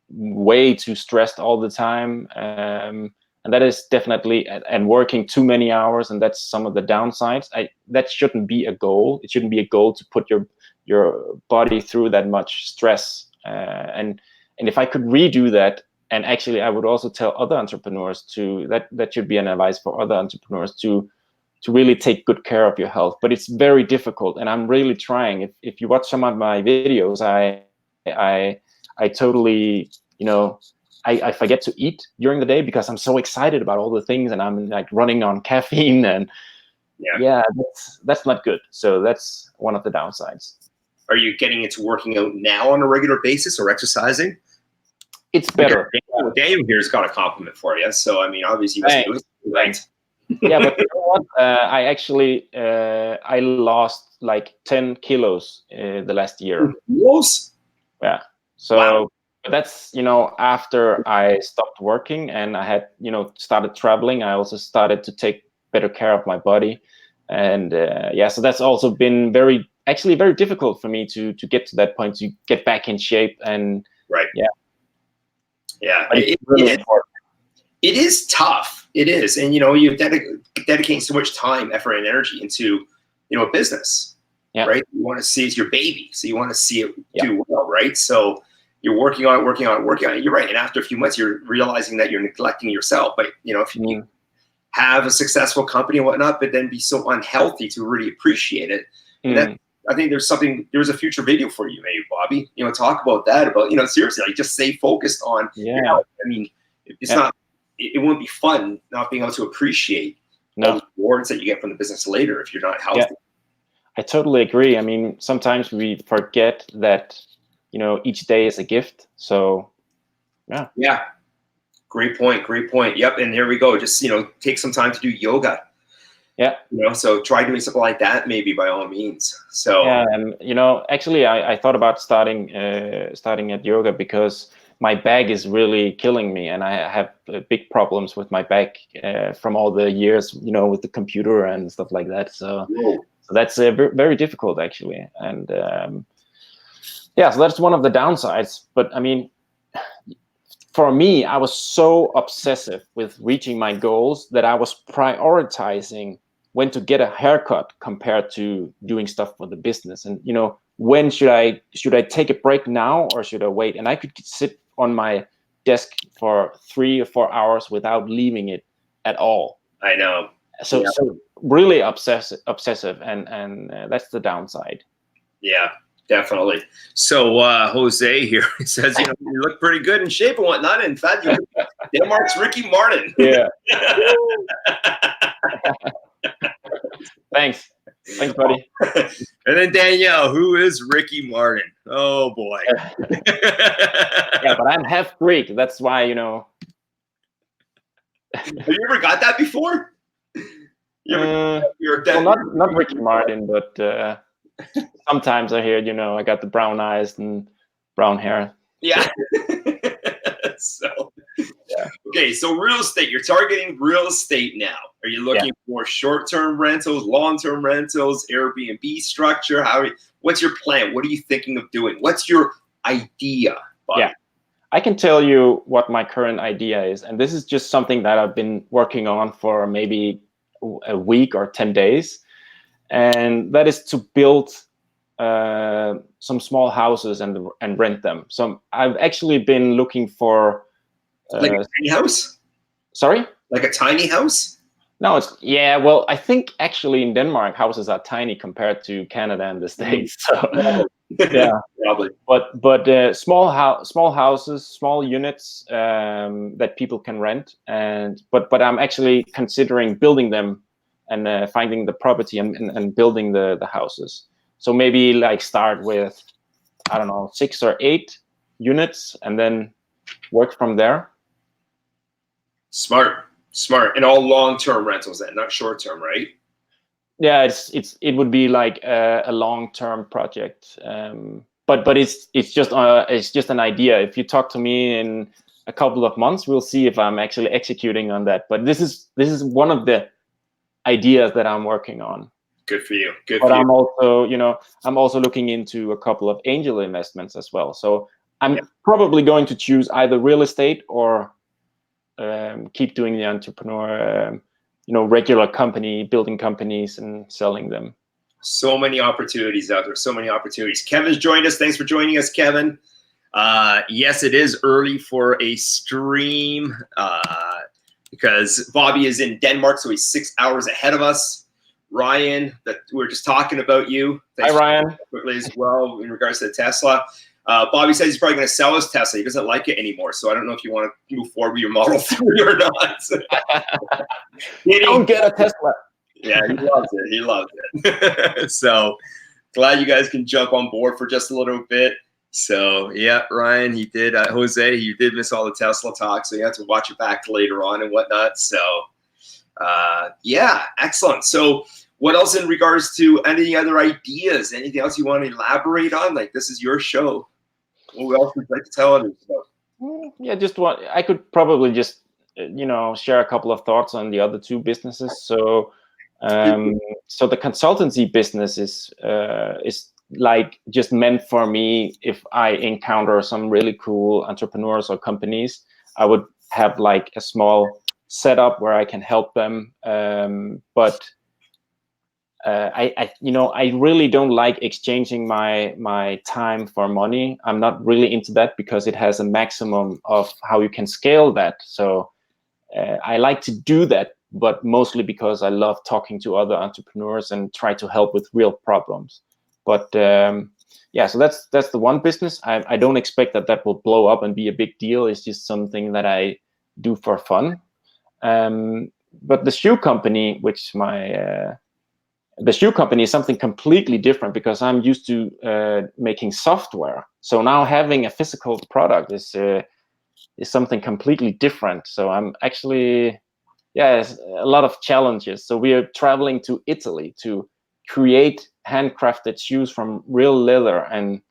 Way too stressed all the time. And that is definitely, and working too many hours, and that's some of the downsides. That shouldn't be a goal. It shouldn't be a goal to put your body through that much stress. And if I could redo that, and actually, I would also tell other entrepreneurs that should be an advice for other entrepreneurs to really take good care of your health. But it's very difficult, and I'm really trying. If you watch some of my videos, I totally, you know, I forget to eat during the day because I'm so excited about all the things, and I'm like running on caffeine, and yeah, that's not good. So that's one of the downsides. Are you getting into working out now on a regular basis or exercising? It's better. Daniel here's got a compliment for you. So I mean, obviously, you must be right. Yeah, but you know what? I actually I lost like 10 kilos the last year. Kilos? Yeah. So but that's, you know, after I stopped working and I had, you know, started traveling, I also started to take better care of my body. And yeah, so that's also been very difficult for me to get to that point, to get back in shape. And yeah, it is tough. It is. And, you know, you dedicate so much time, effort, and energy into, you know, a business, right? You want to see it's your baby. So you want to see it do well, right? So you're working on it. You're right. And after a few months, you're realizing that you're neglecting yourself. But, you know, if you have a successful company and whatnot, but then be so unhealthy to really appreciate it. And that, I think there's a future video for you, maybe, Bobby. You know, talk about that, about, you know, seriously, like just stay focused on your health. I mean, it's not, it wouldn't be fun not being able to appreciate all the rewards that you get from the business later if you're not healthy. Yeah. I totally agree. I mean, sometimes we forget that, you know, each day is a gift. So, yeah. Yeah. Great point. Great point. Yep. And here we go. Just, you know, take some time to do yoga. Yeah. You know, so try doing something like that, maybe, by all means. So yeah, and you know, actually, I thought about starting at yoga because my back is really killing me, and I have big problems with my back from all the years, you know, with the computer and stuff like that. So, so that's very difficult, actually. And yeah, so that's one of the downsides. But I mean, for me, I was so obsessive with reaching my goals that I was prioritizing when to get a haircut compared to doing stuff for the business. And, you know, when should I take a break now, or should I wait? And I could sit on my desk for 3 or 4 hours without leaving it at all. I know. So really obsessive, and that's the downside. Yeah, definitely. So Jose here says, you know, you look pretty good in shape and whatnot. In fact, you're Denmark's Ricky Martin. Yeah. Thanks, buddy. And then Danielle, who is Ricky Martin? Oh boy. Yeah, but I'm half Greek. That's why, you know. Have you ever got that before? Well, not Ricky Martin, but sometimes I hear, you know, I got the brown eyes and brown hair. Yeah. So, yeah. Okay, so real estate. You're targeting real estate now. Are you looking for short-term rentals, long-term rentals, Airbnb structure? What's your plan? What are you thinking of doing? What's your idea, Bob? Yeah, I can tell you what my current idea is, and this is just something that I've been working on for maybe a week or 10 days, and that is to build some small houses and rent them. So I've actually been looking for like a tiny house. Sorry, like a tiny house? No, well, I think actually in Denmark houses are tiny compared to Canada and the States. So yeah, probably. But small houses, small units that people can rent, but I'm actually considering building them and finding the property and building the houses. So maybe like start with, I don't know, 6 or 8 units and then work from there. Smart. And all long-term rentals then, not short-term, right? Yeah, it would be like a long-term project, but it's just an idea. If you talk to me in a couple of months, we'll see if I'm actually executing on that. But this is one of the ideas that I'm working on. Good for you. But I'm also, you know, I'm also looking into a couple of angel investments as well. So I'm probably going to choose either real estate or keep doing the entrepreneur, you know, regular company, building companies and selling them. So many opportunities out there. So many opportunities. Kevin's joined us. Thanks for joining us, Kevin. Yes, it is early for a stream because Bobby is in Denmark, so he's 6 hours ahead of us. Ryan, that we're just talking about you. Thanks. Hi, Ryan. Quickly as well in regards to the Tesla. Bobby says he's probably going to sell his Tesla. He doesn't like it anymore. So I don't know if you want to move forward with your Model 3 or not. Don't get a Tesla. Yeah, he loves it. He loves it. So glad you guys can jump on board for just a little bit. So yeah, Ryan, he did. Jose, you did miss all the Tesla talk, so you have to watch it back later on and whatnot. So yeah, excellent. So what else in regards to any other ideas? Anything else you want to elaborate on? Like, this is your show. What else would you like to tell others about? Yeah, I could probably just, you know, share a couple of thoughts on the other 2 businesses. So, so the consultancy business is like just meant for me. If I encounter some really cool entrepreneurs or companies, I would have like a small setup where I can help them. But I really don't like exchanging my time for money. I'm not really into that because it has a maximum of how you can scale that. So I like to do that but mostly because I love talking to other entrepreneurs and try to help with real problems. But yeah, so that's the one business. I don't expect that will blow up and be a big deal. It's just something that I do for fun. But the shoe company, the shoe company is something completely different, because I'm used to making software. So now having a physical product is something completely different. So I'm actually, it's a lot of challenges. So we are traveling to Italy to create handcrafted shoes from real leather, and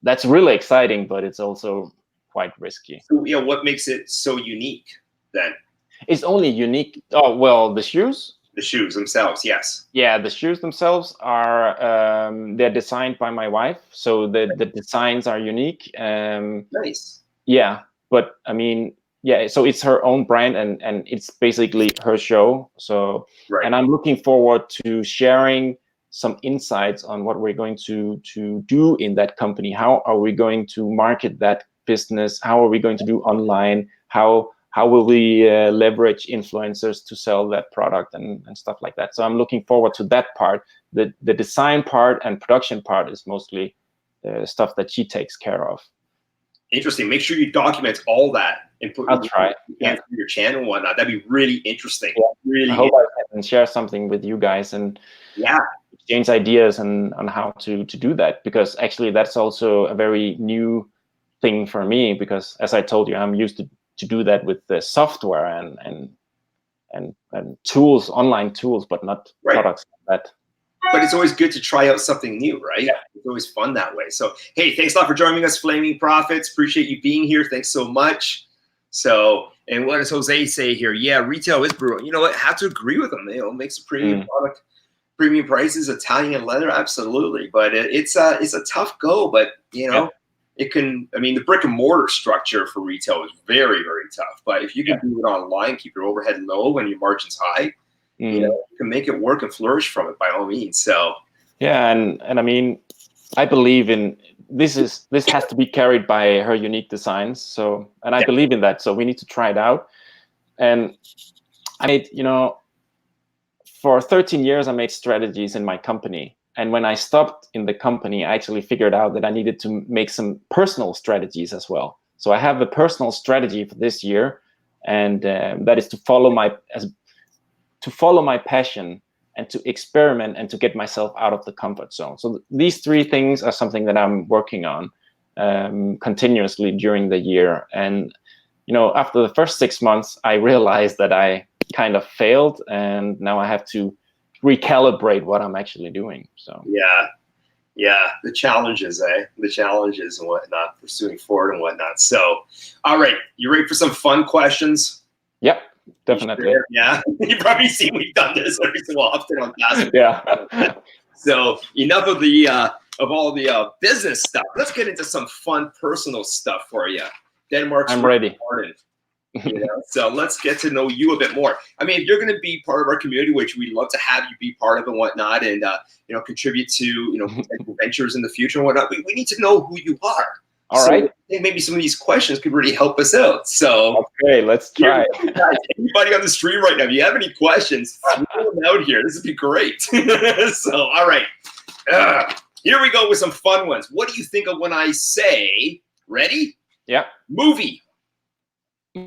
that's really exciting, but it's also quite risky. So, yeah, what makes it so unique then? It's only unique. Oh, well, the shoes. The shoes themselves, yes. Yeah, the shoes themselves are they're designed by my wife, so the designs are unique. Nice. Yeah, but I mean, yeah, so it's her own brand, and it's basically her show. So, right. And I'm looking forward to sharing some insights on what we're going to do in that company. How are we going to market that business? How are we going to do online? How will we leverage influencers to sell that product and stuff like that? So I'm looking forward to that part. The design part and production part is mostly stuff that she takes care of. Interesting. Make sure you document all that and put I'll try. your channel and whatnot. That'd be really interesting. Yeah. Really. I hope I can share something with you guys and exchange ideas on how to do that, because actually that's also a very new thing for me, because as I told you, I'm used to do that with the software and tools, online tools, but not products like that. But it's always good to try out something new, right? Yeah. It's always fun that way. So, hey, thanks a lot for joining us, Flaming Profits. Appreciate you being here. Thanks so much. So, and what does Jose say here? Yeah, retail is brutal. You know what? I have to agree with him. You know, makes a premium product, premium prices, Italian leather, absolutely. But it's a tough go. But you know, it can. I mean, the brick and mortar structure for retail is very, very tough. But if you can do it online, keep your overhead low and your margins high, you know, you can make it work and flourish from it by all means. So yeah, and I mean, I believe in this has to be carried by her unique designs. So, and I believe in that. So we need to try it out. And I made, you know, for 13 years, I made strategies in my company. And when I stopped in the company, I actually figured out that I needed to make some personal strategies as well. So I have a personal strategy for this year, and that is to follow my passion and to experiment and to get myself out of the comfort zone. So these three things are something that I'm working on continuously during the year. And, you know, after the first 6 months, I realized that I kind of failed, and now I have to recalibrate what I'm actually doing. So yeah, the challenges, the challenges and whatnot, pursuing forward and whatnot. So, all right, you ready for some fun questions? Yep, definitely. Sure? Yeah, you probably see we've done this every so often on Fast. Yeah. So enough of the of all the business stuff. Let's get into some fun personal stuff for you. Denmark's I'm ready. You know, so let's get to know you a bit more. I mean, if you're going to be part of our community, which we'd love to have you be part of and whatnot, and you know, contribute to, you know, potential ventures in the future and whatnot, we need to know who you are. All right. I think maybe some of these questions could really help us out. So okay, let's try. Guys, anybody on the stream right now, if you have any questions, throw them out here. This would be great. So, all right, here we go with some fun ones. What do you think of when I say, ready? Yeah. Movie. I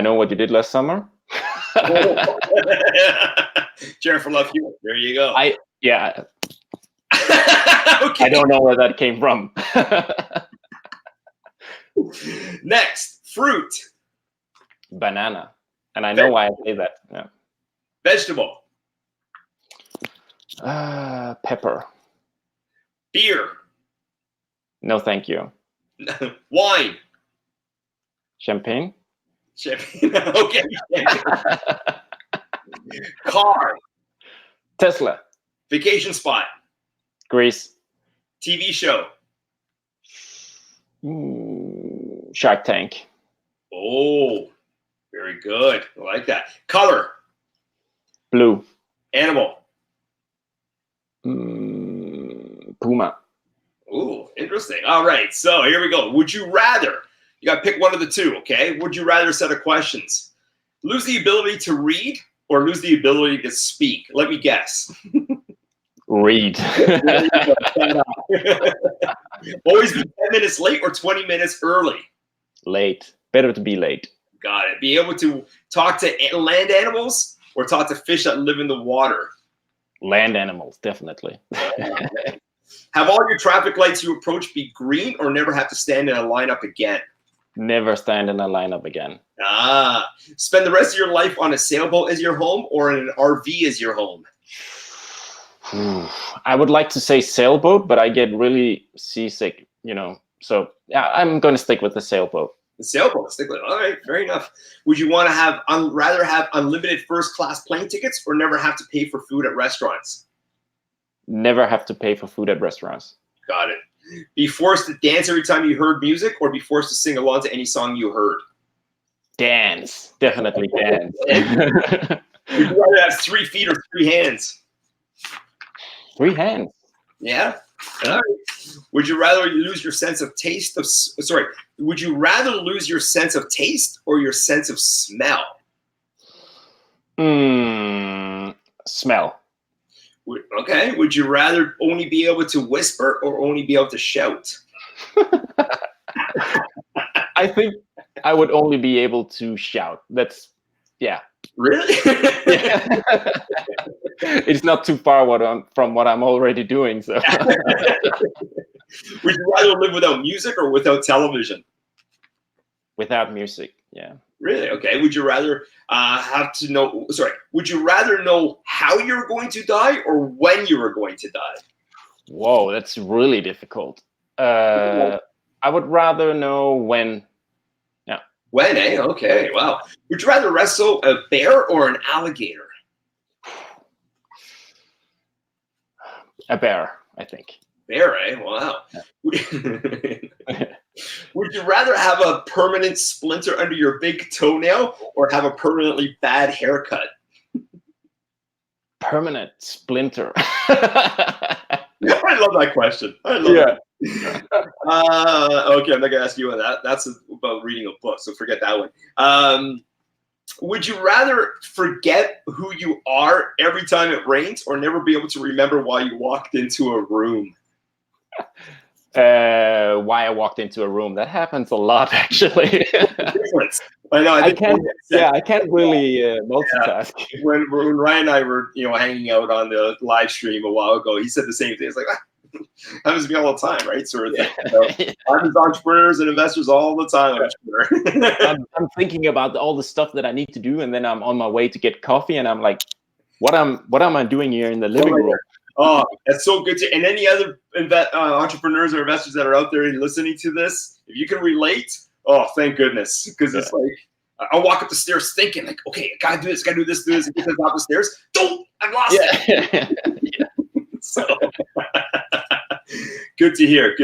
know what you did last summer. Jennifer Love Hewitt. There you go. Yeah. Okay. I don't know where that came from. Next, fruit. Banana. And I know why I say that. Yeah. Vegetable. Pepper. Beer. No, thank you. Wine. Champagne. Champagne. Okay. Car. Tesla. Vacation spot. Greece. TV show. Shark Tank. Oh, very good. I like that. Color. Blue. Animal. Puma. Ooh, interesting. All right, so here we go. Would you rather? You got to pick one of the two, okay? Would you rather set of questions? Lose the ability to read or lose the ability to speak? Let me guess. Read. Always be 10 minutes late or 20 minutes early? Late. Better to be late. Got it. Be able to talk to land animals or talk to fish that live in the water? Land animals, definitely. Have all your traffic lights you approach be green or never have to stand in a lineup again? Never stand in a lineup again. Spend the rest of your life on a sailboat as your home or in an RV as your home? I would like to say sailboat, but I get really seasick, So yeah, I'm going to stick with the sailboat. The sailboat, stick with it. All right, fair enough. Would you want to rather have unlimited first-class plane tickets or never have to pay for food at restaurants? Never have to pay for food at restaurants. Got it. Be forced to dance every time you heard music or be forced to sing along to any song you heard? Dance. Definitely dance. Would you rather have 3 feet or 3 hands? 3 hands. Yeah. All right. Would you rather lose your sense of taste would you rather lose your sense of taste or your sense of smell? Smell. Okay. Would you rather only be able to whisper or only be able to shout? I think I would only be able to shout. Yeah. Really? Yeah. It's not too far from what I'm already doing. So. Would you rather live without music or without television? Without music, yeah. Really? Okay. Would you rather would you rather know how you're going to die or when you are going to die? Whoa, that's really difficult. I would rather know when. Yeah. When, eh? Okay, wow. Would you rather wrestle a bear or an alligator? A bear, I think. Bear, eh? Wow. Yeah. Would you rather have a permanent splinter under your big toenail or have a permanently bad haircut? Permanent splinter. I love that question. I love it. Okay, I'm not gonna ask you on that. That's about reading a book, so forget that one. Would you rather forget who you are every time it rains or never be able to remember why you walked into a room? Why I walked into a room. That happens a lot, actually. I know. I can't really multitask. Yeah. When Ryan and I were, hanging out on the live stream a while ago, he said the same thing. It's like, happens to me all the time, right? Sort of thing. I'm with entrepreneurs and investors all the time. I'm thinking about all the stuff that I need to do, and then I'm on my way to get coffee, and I'm like, what am I doing here in the living room? Oh, that's so good and any other entrepreneurs or investors that are out there listening to this, if you can relate, oh, thank goodness, because it's like I'll walk up the stairs thinking like, okay, I gotta do this, and get to the top of the stairs. Don't, I've lost it. So good to hear.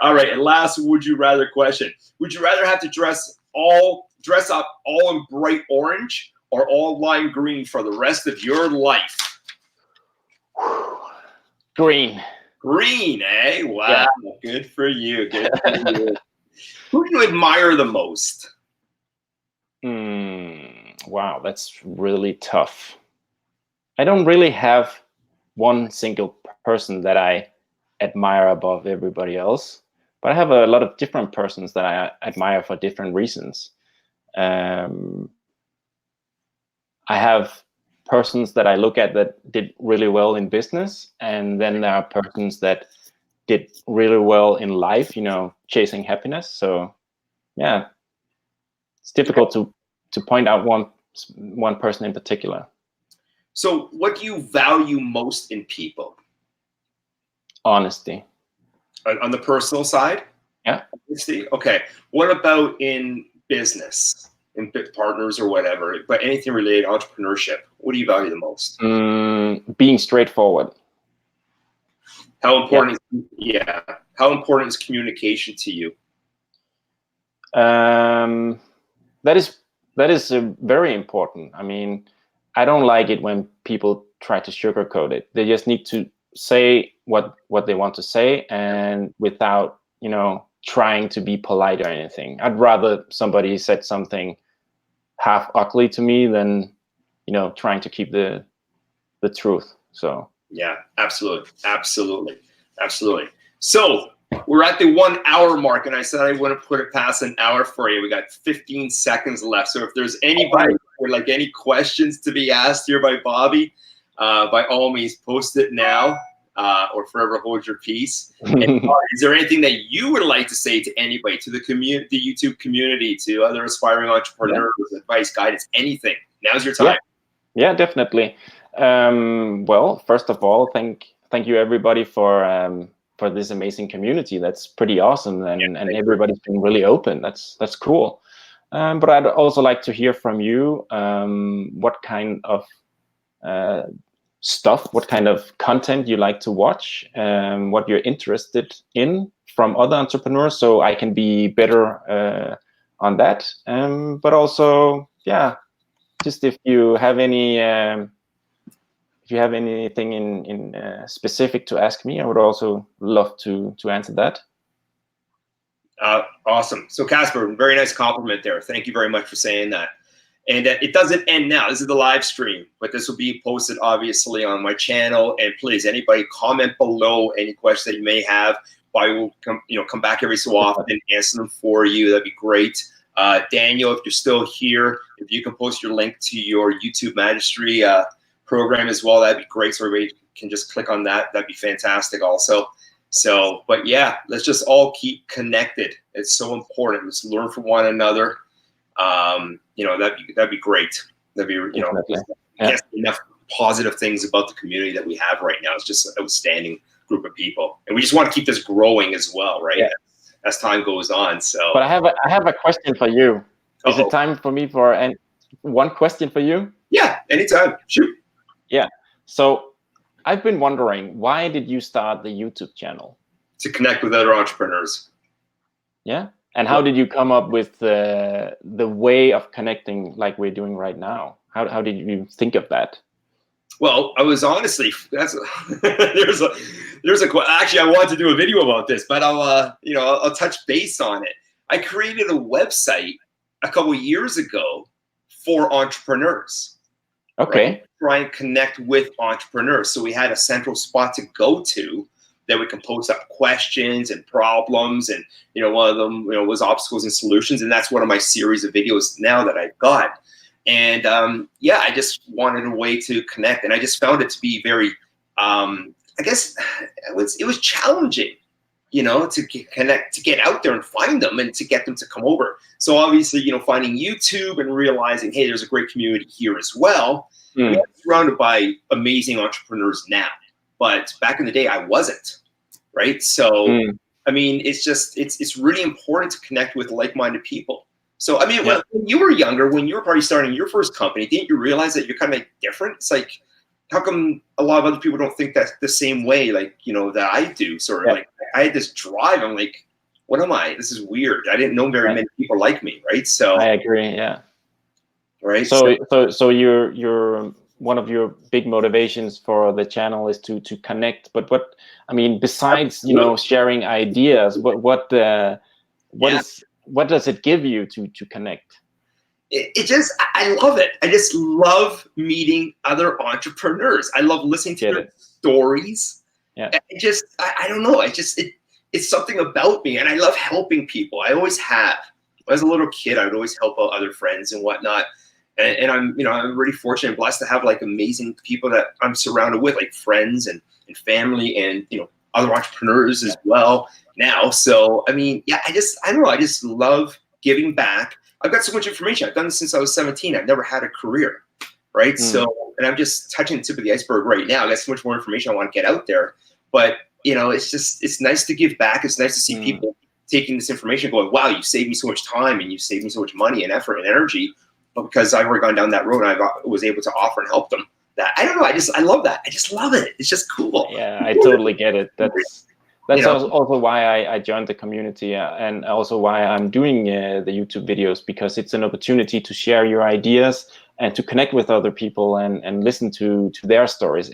All right, and last would you rather question: would you rather have to dress up all in bright orange or all lime green for the rest of your life? Green. Green, eh? Wow, yeah. Good for you. Who do you admire the most? Wow, that's really tough. I don't really have one single person that I admire above everybody else, but I have a lot of different persons that I admire for different reasons. I have persons that I look at that did really well in business, and then there are persons that did really well in life, chasing happiness. So yeah, it's difficult to point out one person in particular. So what do you value most in people? Honesty. On the personal side? Yeah. Honesty? Okay. What about in business? In partners or whatever, but anything related to entrepreneurship, what do you value the most? Being straightforward. How important how important is communication to you? That is very important. I mean, I don't like it when people try to sugarcoat it. They just need to say what they want to say, and without trying to be polite or anything. I'd rather somebody said something half ugly to me than, you know, trying to keep the truth. So yeah, absolutely, absolutely, absolutely. So we're at the 1 hour mark, and I said I wouldn't put it past an hour for you. We got 15 seconds left. So if there's anybody with like any questions to be asked here by Bobby, by all means, post it now, or forever hold your peace. And, is there anything that you would like to say to anybody, to the community, the YouTube community, to other aspiring entrepreneurs, advice, guidance, anything? Now's your time. Yeah, definitely. Well, first of all, thank you everybody for this amazing community. That's pretty awesome, and everybody's been really open. That's cool. But I'd also like to hear from you. What kind of stuff, what kind of content you like to watch, what you're interested in from other entrepreneurs, so I can be better on that. But also, yeah, just if you have any. If you have anything in specific to ask me, I would also love to answer that. Awesome. So Casper, very nice compliment there. Thank you very much for saying that. And it doesn't end now. This is the live stream, but this will be posted obviously on my channel. And please, anybody comment below any questions that you may have. I will come back every so often and answer them for you. That'd be great. Daniel, if you're still here, if you can post your link to your YouTube Magistry program as well, that'd be great. So everybody can just click on that. That'd be fantastic also. So, but yeah, let's just all keep connected. It's so important. Let's learn from one another. That'd be great. That'd be, can't say enough positive things about the community that we have right now. It's just an outstanding group of people, and we just want to keep this growing as well, right? Yeah. As time goes on. So, but I have a question for you. Is it time for me for one question for you? Yeah, anytime. Shoot. Yeah. So I've been wondering, why did you start the YouTube channel? To connect with other entrepreneurs. Yeah. And how did you come up with the way of connecting like we're doing right now? How did you think of that? Well, I was honestly, there's actually, I wanted to do a video about this, but I'll touch base on it. I created a website a couple of years ago for entrepreneurs. Okay. Right? Try and connect with entrepreneurs. So we had a central spot to go to that we can post up questions and problems. And, one of them, was obstacles and solutions. And that's one of my series of videos now that I've got. And I just wanted a way to connect. And I just found it to be very, I guess it was challenging, to connect, to get out there and find them and to get them to come over. So obviously, finding YouTube and realizing, hey, there's a great community here as well. I'm surrounded by amazing entrepreneurs now, but back in the day, I wasn't, right? So, I mean, it's really important to connect with like-minded people. So, I mean, when you were younger, when you were probably starting your first company, didn't you realize that you're kind of different? It's like, how come a lot of other people don't think that's the same way, like, that I do? Sort of like, I had this drive. I'm like, what am I? This is weird. I didn't know very many people like me, right? So I agree. Yeah. Right. So you're one of your big motivations for the channel is to connect. But what I mean, besides sharing ideas, what does it give you to connect? I love it. I just love meeting other entrepreneurs. I love listening to their stories. Yeah. I don't know. It's something about me, and I love helping people. I always have. As a little kid, I would always help out other friends and whatnot. And I'm really fortunate and blessed to have like amazing people that I'm surrounded with, like friends and family and, other entrepreneurs as well now. So, I mean, I don't know. I just love giving back. I've got so much information. I've done this since I was 17. I've never had a career, right? So, and I'm just touching the tip of the iceberg right now. I got so much more information I want to get out there. But, it's nice to give back. It's nice to see people taking this information going, wow, you saved me so much time and you saved me so much money and effort and energy. But because I've already gone down that road, I was able to offer and help them. That I don't know. I love that. I just love it. It's just cool. Yeah, I totally get it. That's also why I joined the community and also why I'm doing the YouTube videos, because it's an opportunity to share your ideas and to connect with other people and listen to their stories.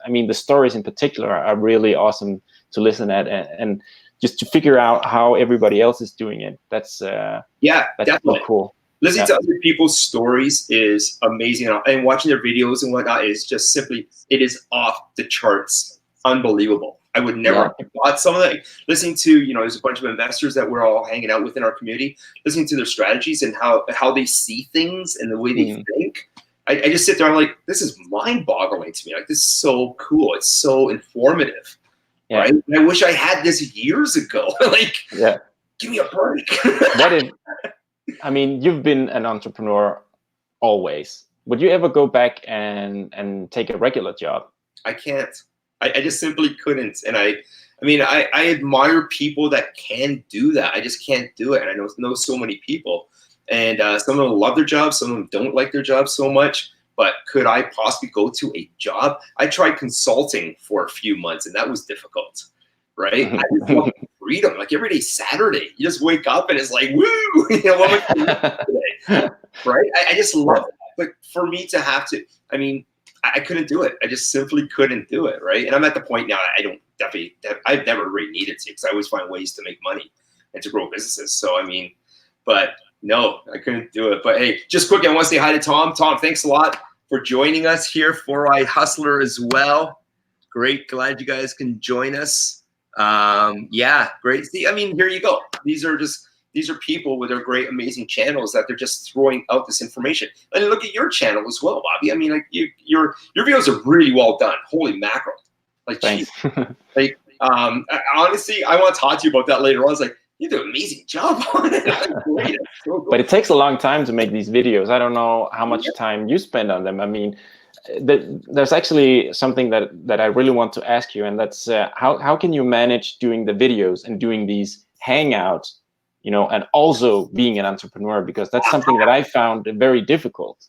I mean, the stories in particular are really awesome to listen at and just to figure out how everybody else is doing it. That's definitely so cool. Listening to other people's stories is amazing, and watching their videos and whatnot is just simply, it is off the charts, unbelievable. I would never have thought some of that. Listening to, there's a bunch of investors that we're all hanging out with in our community, listening to their strategies and how they see things and the way they think. I just sit there, I'm like, this is mind-boggling to me. Like, this is so cool. It's so informative, right? And I wish I had this years ago. Like, give me a break. I mean, you've been an entrepreneur always. Would you ever go back and take a regular job? I can't. I just simply couldn't. And I admire people that can do that. I just can't do it. And I know so many people. And some of them love their jobs. Some of them don't like their jobs so much. But could I possibly go to a job? I tried consulting for a few months, and that was difficult, right? I just love freedom. Like, every day Saturday, you just wake up and it's like, woo! What am I going to do today? Right? I just love that. But for me to have to, I couldn't do it. I just simply couldn't do it, right? And I'm at the point now, I've never really needed to, because I always find ways to make money and to grow businesses. So, but no, I couldn't do it. But hey, just quick, I want to say hi to Tom. Tom, thanks a lot for joining us here for iHustler as well. Great, glad you guys can join us. Yeah, great. See, here you go. These are people with their great, amazing channels that they're just throwing out this information. And look at your channel as well, Bobby. Your videos are really well done. Holy mackerel! Like, thanks. Like, honestly, I want to talk to you about that later on. I was like, you do an amazing job on it. Great. So cool. But it takes a long time to make these videos. I don't know how much time you spend on them. There's actually something that I really want to ask you, and that's how can you manage doing the videos and doing these hangouts, and also being an entrepreneur? Because that's something that I found very difficult.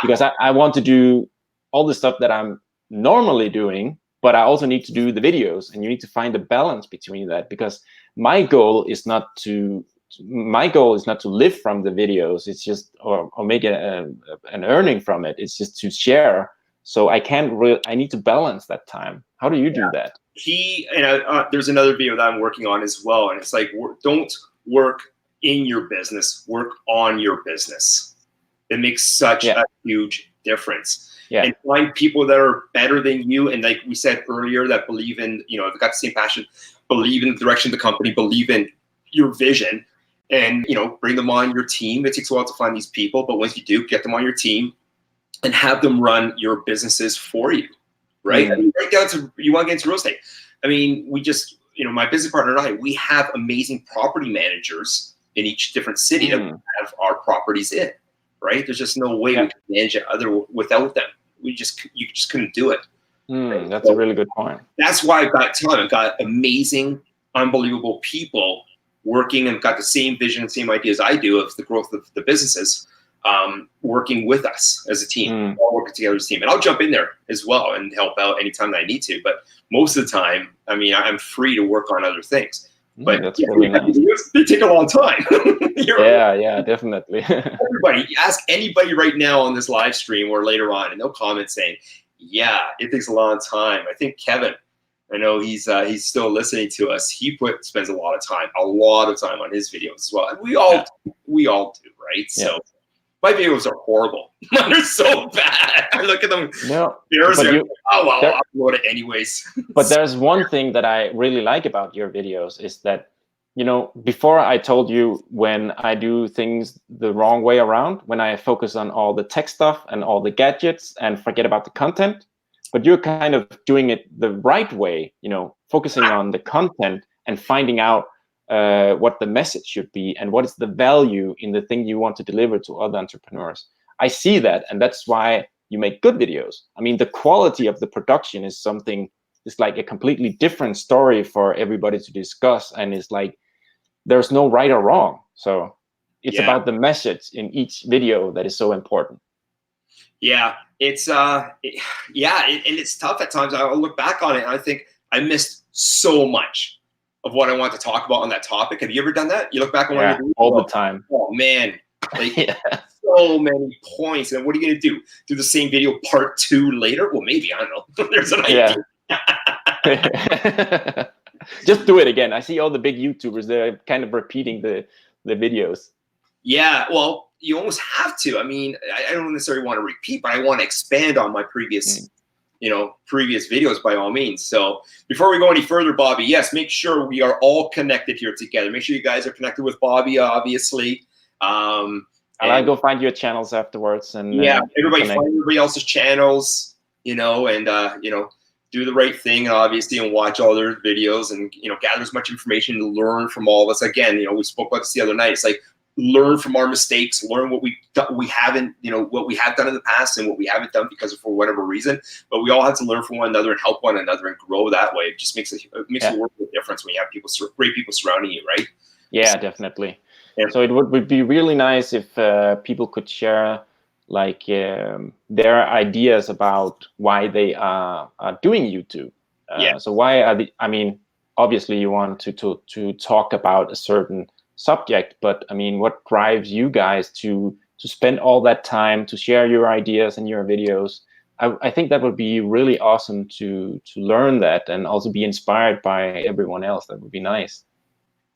Because I want to do all the stuff that I'm normally doing, but I also need to do the videos, and you need to find a balance between that. Because my goal is not to live from the videos. It's just or make an earning from it. It's just to share. So I need to balance that time. How do you do that? There's another video that I'm working on as well, and it's like, don't work in your business, work on your business. It makes such a huge difference. And find people that are better than you, and like we said earlier, that believe in, they've got the same passion, believe in the direction of the company, believe in your vision, and bring them on your team. It takes a while to find these people, but once you do, get them on your team and have them run your businesses for you, right? Right down to, you want to get into real estate. We just, my business partner and I, we have amazing property managers in each different city that we have our properties in, right? There's just no way we can manage it without them. You just couldn't do it. Right? That's a really good point. That's why I've got amazing, unbelievable people working and got the same vision and same ideas I do of the growth of the businesses, working with us as a team, all working together as a team. And I'll jump in there as well and help out anytime that I need to. But most of the time, I'm free to work on other things. But that's really nice. They take a long time. Yeah, definitely. Ask anybody right now on this live stream or later on, and they'll comment saying, yeah, it takes a long time. I think Kevin, I know he's still listening to us. He spends a lot of time on his videos as well. And we all do, right? Yeah. So my videos are horrible. Mine are so bad. I look at them. No, I'll upload it anyways. But there's one thing that I really like about your videos is that, before I told you when I do things the wrong way around, when I focus on all the tech stuff and all the gadgets and forget about the content, but you're kind of doing it the right way, focusing on the content and finding out what the message should be and what is the value in the thing you want to deliver to other entrepreneurs. I see that, and that's why you make good videos. The quality of the production is something, it's like a completely different story for everybody to discuss, and it's like there's no right or wrong. So it's about the message in each video that is so important. Yeah, it's and it's tough at times. I'll look back on it and I think I missed so much of what I want to talk about on that topic. Have you ever done that? You look back on what you're all the time. Oh man, so many points. And what are you gonna do? Do the same video part 2 later? Well, maybe, I don't know. There's an idea. Just do it again. I see all the big YouTubers, they're kind of repeating the videos. Yeah, well, you almost have to. I mean, I don't necessarily want to repeat, but I want to expand on my previous, previous videos by all means. So before we go any further, Bobby, yes, make sure we are all connected here together. Make sure you guys are connected with Bobby, obviously. I'll go find your channels afterwards, and everybody find everybody else's channels, and do the right thing, obviously, and watch all their videos, and gather as much information to learn from all of us. Again, we spoke about this the other night. It's like, learn from our mistakes, learn what we haven't, what we have done in the past and what we haven't done because of for whatever reason. But we all have to learn from one another and help one another and grow that way. It just makes a world of difference when you have great people surrounding you, right? Yeah, definitely. Yeah. So it would be really nice if people could share like their ideas about why they are doing YouTube. So why are I mean, obviously you want to talk about a certain subject, but I mean, what drives you guys to spend all that time to share your ideas and your videos? I think that would be really awesome to learn that and also be inspired by everyone else. That would be nice.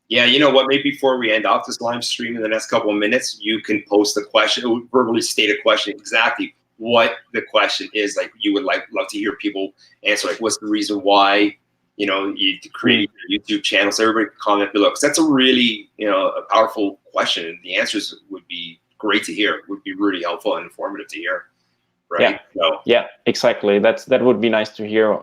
Yeah, you know what? Maybe before we end off this live stream in the next couple of minutes, you can post a question, verbally state a question, exactly what the question is. Like, you would love to hear people answer. Like, what's the reason why you created your YouTube channel? So everybody comment below, because that's a really a powerful question, and the answers would be great to hear. Would be really helpful and informative to hear. Right? Yeah, exactly. That would be nice to hear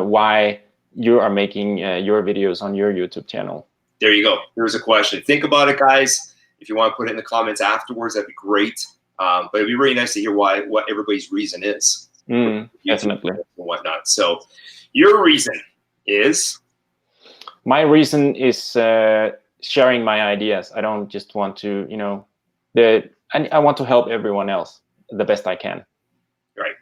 why you are making your videos on your YouTube channel. There you go. There's a question. Think about it, guys. If you want to put it in the comments afterwards, that'd be great. But it'd be really nice to hear what everybody's reason is. Definitely. And whatnot. So your reason is? My reason is sharing my ideas. I don't just want to, I want to help everyone else the best I can. Right.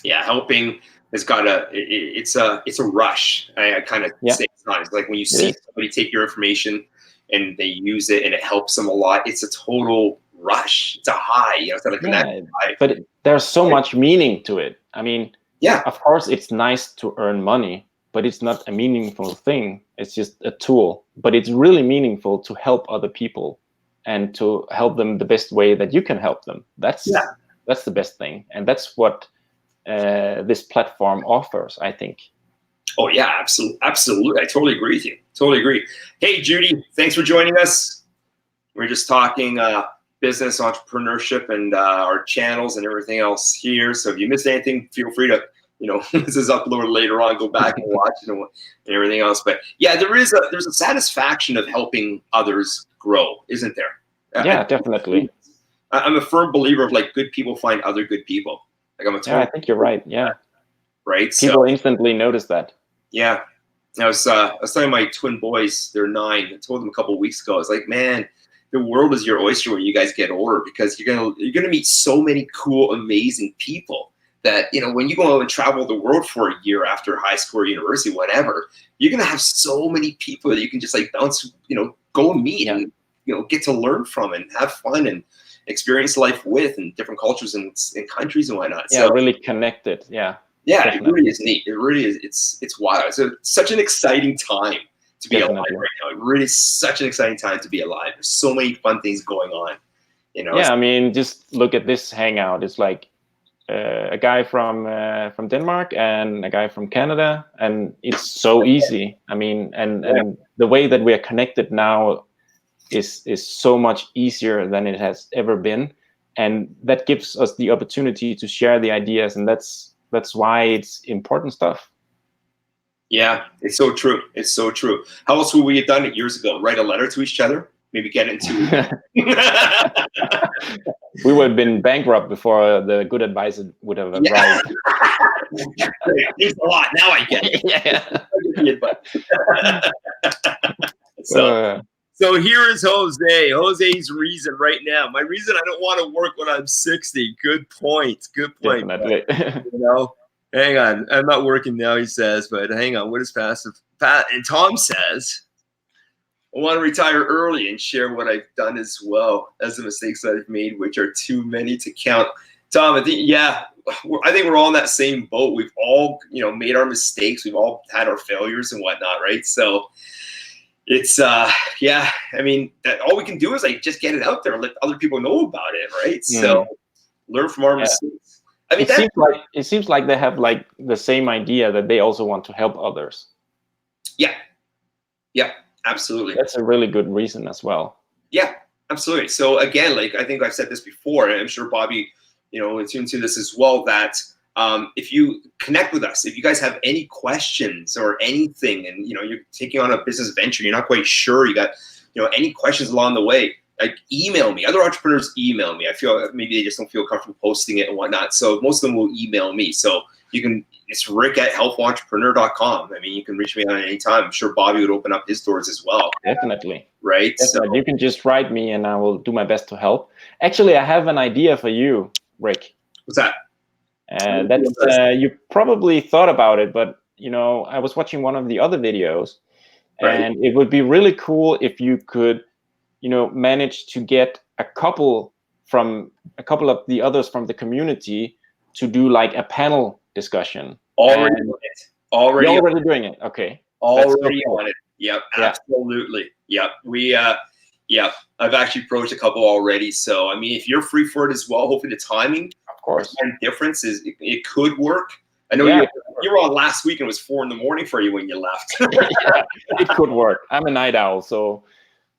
Yeah, helping has got it's a rush. I kind of say it's not. It's like when you see somebody take your information and they use it and it helps them a lot. It's a total rush. It's a high. It's like a high. But there's so much meaning to it. I mean, of course, it's nice to earn money, but it's not a meaningful thing. It's just a tool. But it's really meaningful to help other people and to help them the best way that you can help them. That's the best thing, and that's what this platform offers, I think. Oh yeah, absolutely. I totally agree with you. Totally agree. Hey, Judy, thanks for joining us. We're just talking business, entrepreneurship, and our channels and everything else here. So if you missed anything, feel free to, this is uploaded later on, go back and watch it and everything else. But yeah, there's a satisfaction of helping others grow, isn't there? Yeah, definitely. I'm a firm believer of like good people find other good people. Like I'm a total I think you're right. Yeah. Right. People instantly notice that. Yeah. I was telling my twin boys, they're 9. I told them a couple of weeks ago. I was like, man, the world is your oyster when you guys get older, because you're gonna meet so many cool, amazing people that when you go out and travel the world for a year after high school or university, whatever, you're gonna have so many people that you can just like bounce, go meet and get to learn from and have fun and experience life with, and different cultures and countries and whatnot. Yeah, so really connected. Yeah, definitely. It really is neat. It really is. It's wild. It's such an exciting time to be alive right now. It really is such an exciting time to be alive. There's so many fun things going on. Yeah, I mean, just look at this hangout. It's like a guy from Denmark and a guy from Canada, and it's so easy. I mean, and the way that we are connected now is so much easier than it has ever been, and that gives us the opportunity to share the ideas, and that's why it's important stuff. Yeah, it's so true. It's so true. How else would we have done it years ago? Write a letter to each other, maybe get into. We would have been bankrupt before the good advice would have arrived. Thanks a lot. Now I get it. So here is Jose. Jose's reason right now. My reason I don't want to work when I'm 60. Good point. Good point. Definitely. Hang on. I'm not working now, he says, but hang on. What is passive? And Tom says, I want to retire early and share what I've done as well as the mistakes that I've made, which are too many to count. Tom, I think, I think we're all in that same boat. We've all, made our mistakes. We've all had our failures and whatnot, right? So, it's yeah, I mean, all we can do is like just get it out there and let other people know about it, right? So learn from our mistakes. I mean, it seems like they have like the same idea, that they also want to help others. Yeah, absolutely. That's a really good reason as well. Yeah, absolutely. So again, like I think I've said this before, and I'm sure Bobby, is into this as well, that if you connect with us, if you guys have any questions or anything, and you're taking on a business venture, you're not quite sure, you got any questions along the way, like email me. Other entrepreneurs email me. I feel maybe they just don't feel comfortable posting it and whatnot, so most of them will email me. So it's rick@helpfulentrepreneur.com. I mean, you can reach me on any time. I'm sure Bobby would open up his doors as well. Definitely. Right? Definitely. So you can just write me and I will do my best to help. Actually, I have an idea for you, Rick. What's that? You probably thought about it, but I was watching one of the other videos, and it would be really cool if you could, manage to get a couple of the others from the community to do like a panel discussion. Already doing it. Already doing it. Okay. Already on it. Yep. Absolutely. Yep. I've actually approached a couple already. So I mean, if you're free for it as well, hopefully the timing, of course, and difference is it could work. I know you were on last week and it was 4 a.m. for you when you left. It could work. I'm a night owl, so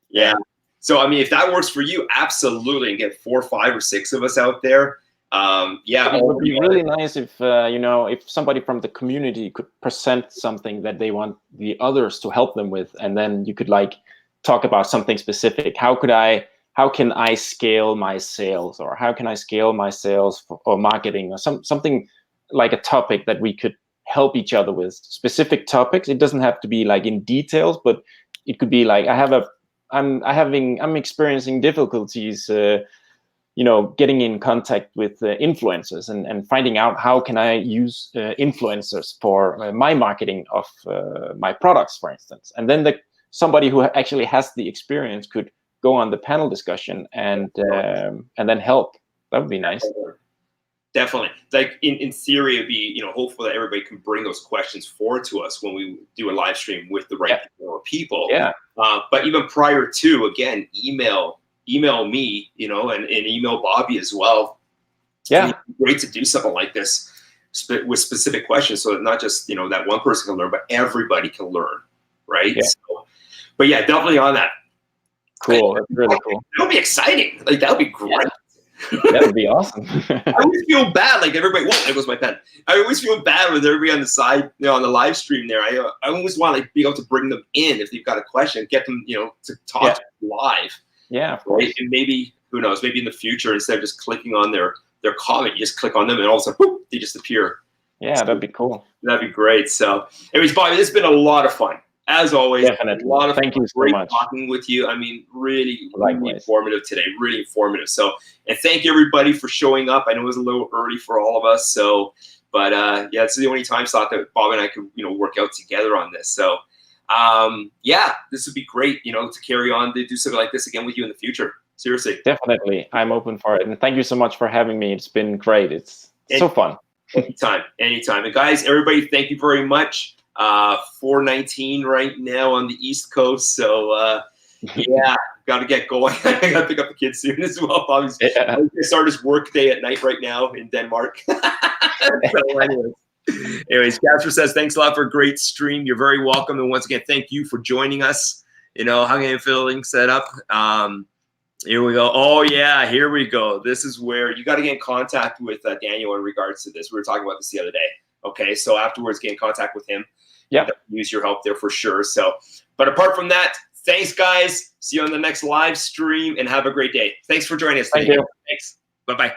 yeah. So I mean, if that works for you, absolutely, and get 4, 5, or 6 of us out there. It would be really nice if if somebody from the community could present something that they want the others to help them with, and then you could like talk about something specific. How can I scale my sales, or how can I scale my sales or marketing, or something like a topic that we could help each other with. Specific topics. It doesn't have to be like in details, but it could be like I'm experiencing difficulties getting in contact with influencers and finding out how can I use influencers for my marketing of my products, for instance. And then somebody who actually has the experience could go on the panel discussion and then help. That would be nice. Definitely. Like in theory, it'd be hopeful that everybody can bring those questions forward to us when we do a live stream with the right people. Yeah. But even prior to, again, email me, and email Bobby as well. Yeah. It'd be great to do something like this with specific questions, so that not just that one person can learn, but everybody can learn, right? Yeah. So, but yeah, definitely on that. Cool. That's really cool. That would be exciting. Like that would be great. Yeah. That would be awesome. I always feel bad, like everybody. Whoa, there goes my pen. I always feel bad with everybody on the side, on the live stream there. I always want to be able to bring them in if they've got a question, get them, to talk live. Yeah, of course. And maybe, who knows? Maybe in the future, instead of just clicking on their comment, you just click on them, and all of a sudden, whoop, they just appear. Yeah, that'd be cool. That'd be great. So, anyways, Bobby, this has been a lot of fun. As always, definitely. A lot of Thank you so much. Talking with you. I mean, really Likewise. Informative today. Really informative. So, and thank everybody for showing up. I know it was a little early for all of us. So, but yeah, it's the only time slot that Bob and I could, work out together on this. So, yeah, this would be great, to carry on to do something like this again with you in the future. Seriously. Definitely. I'm open for it. And thank you so much for having me. It's been great. It's so fun. Anytime. And guys, everybody, thank you very much. 4:19 right now on the East Coast. So, yeah, got to get going. I got to pick up the kids soon as well. Obviously, I start his work day at night right now in Denmark. So anyways, Casper says, thanks a lot for a great stream. You're very welcome. And once again, thank you for joining us. Hung and filling set up. Here we go. Oh, yeah, here we go. This is where you got to get in contact with Daniel in regards to this. We were talking about this the other day. Okay, so afterwards, get in contact with him. Yeah. Use your help there for sure. So, but apart from that, thanks, guys. See you on the next live stream and have a great day. Thanks for joining us today. Thank you. Thanks. Bye-bye.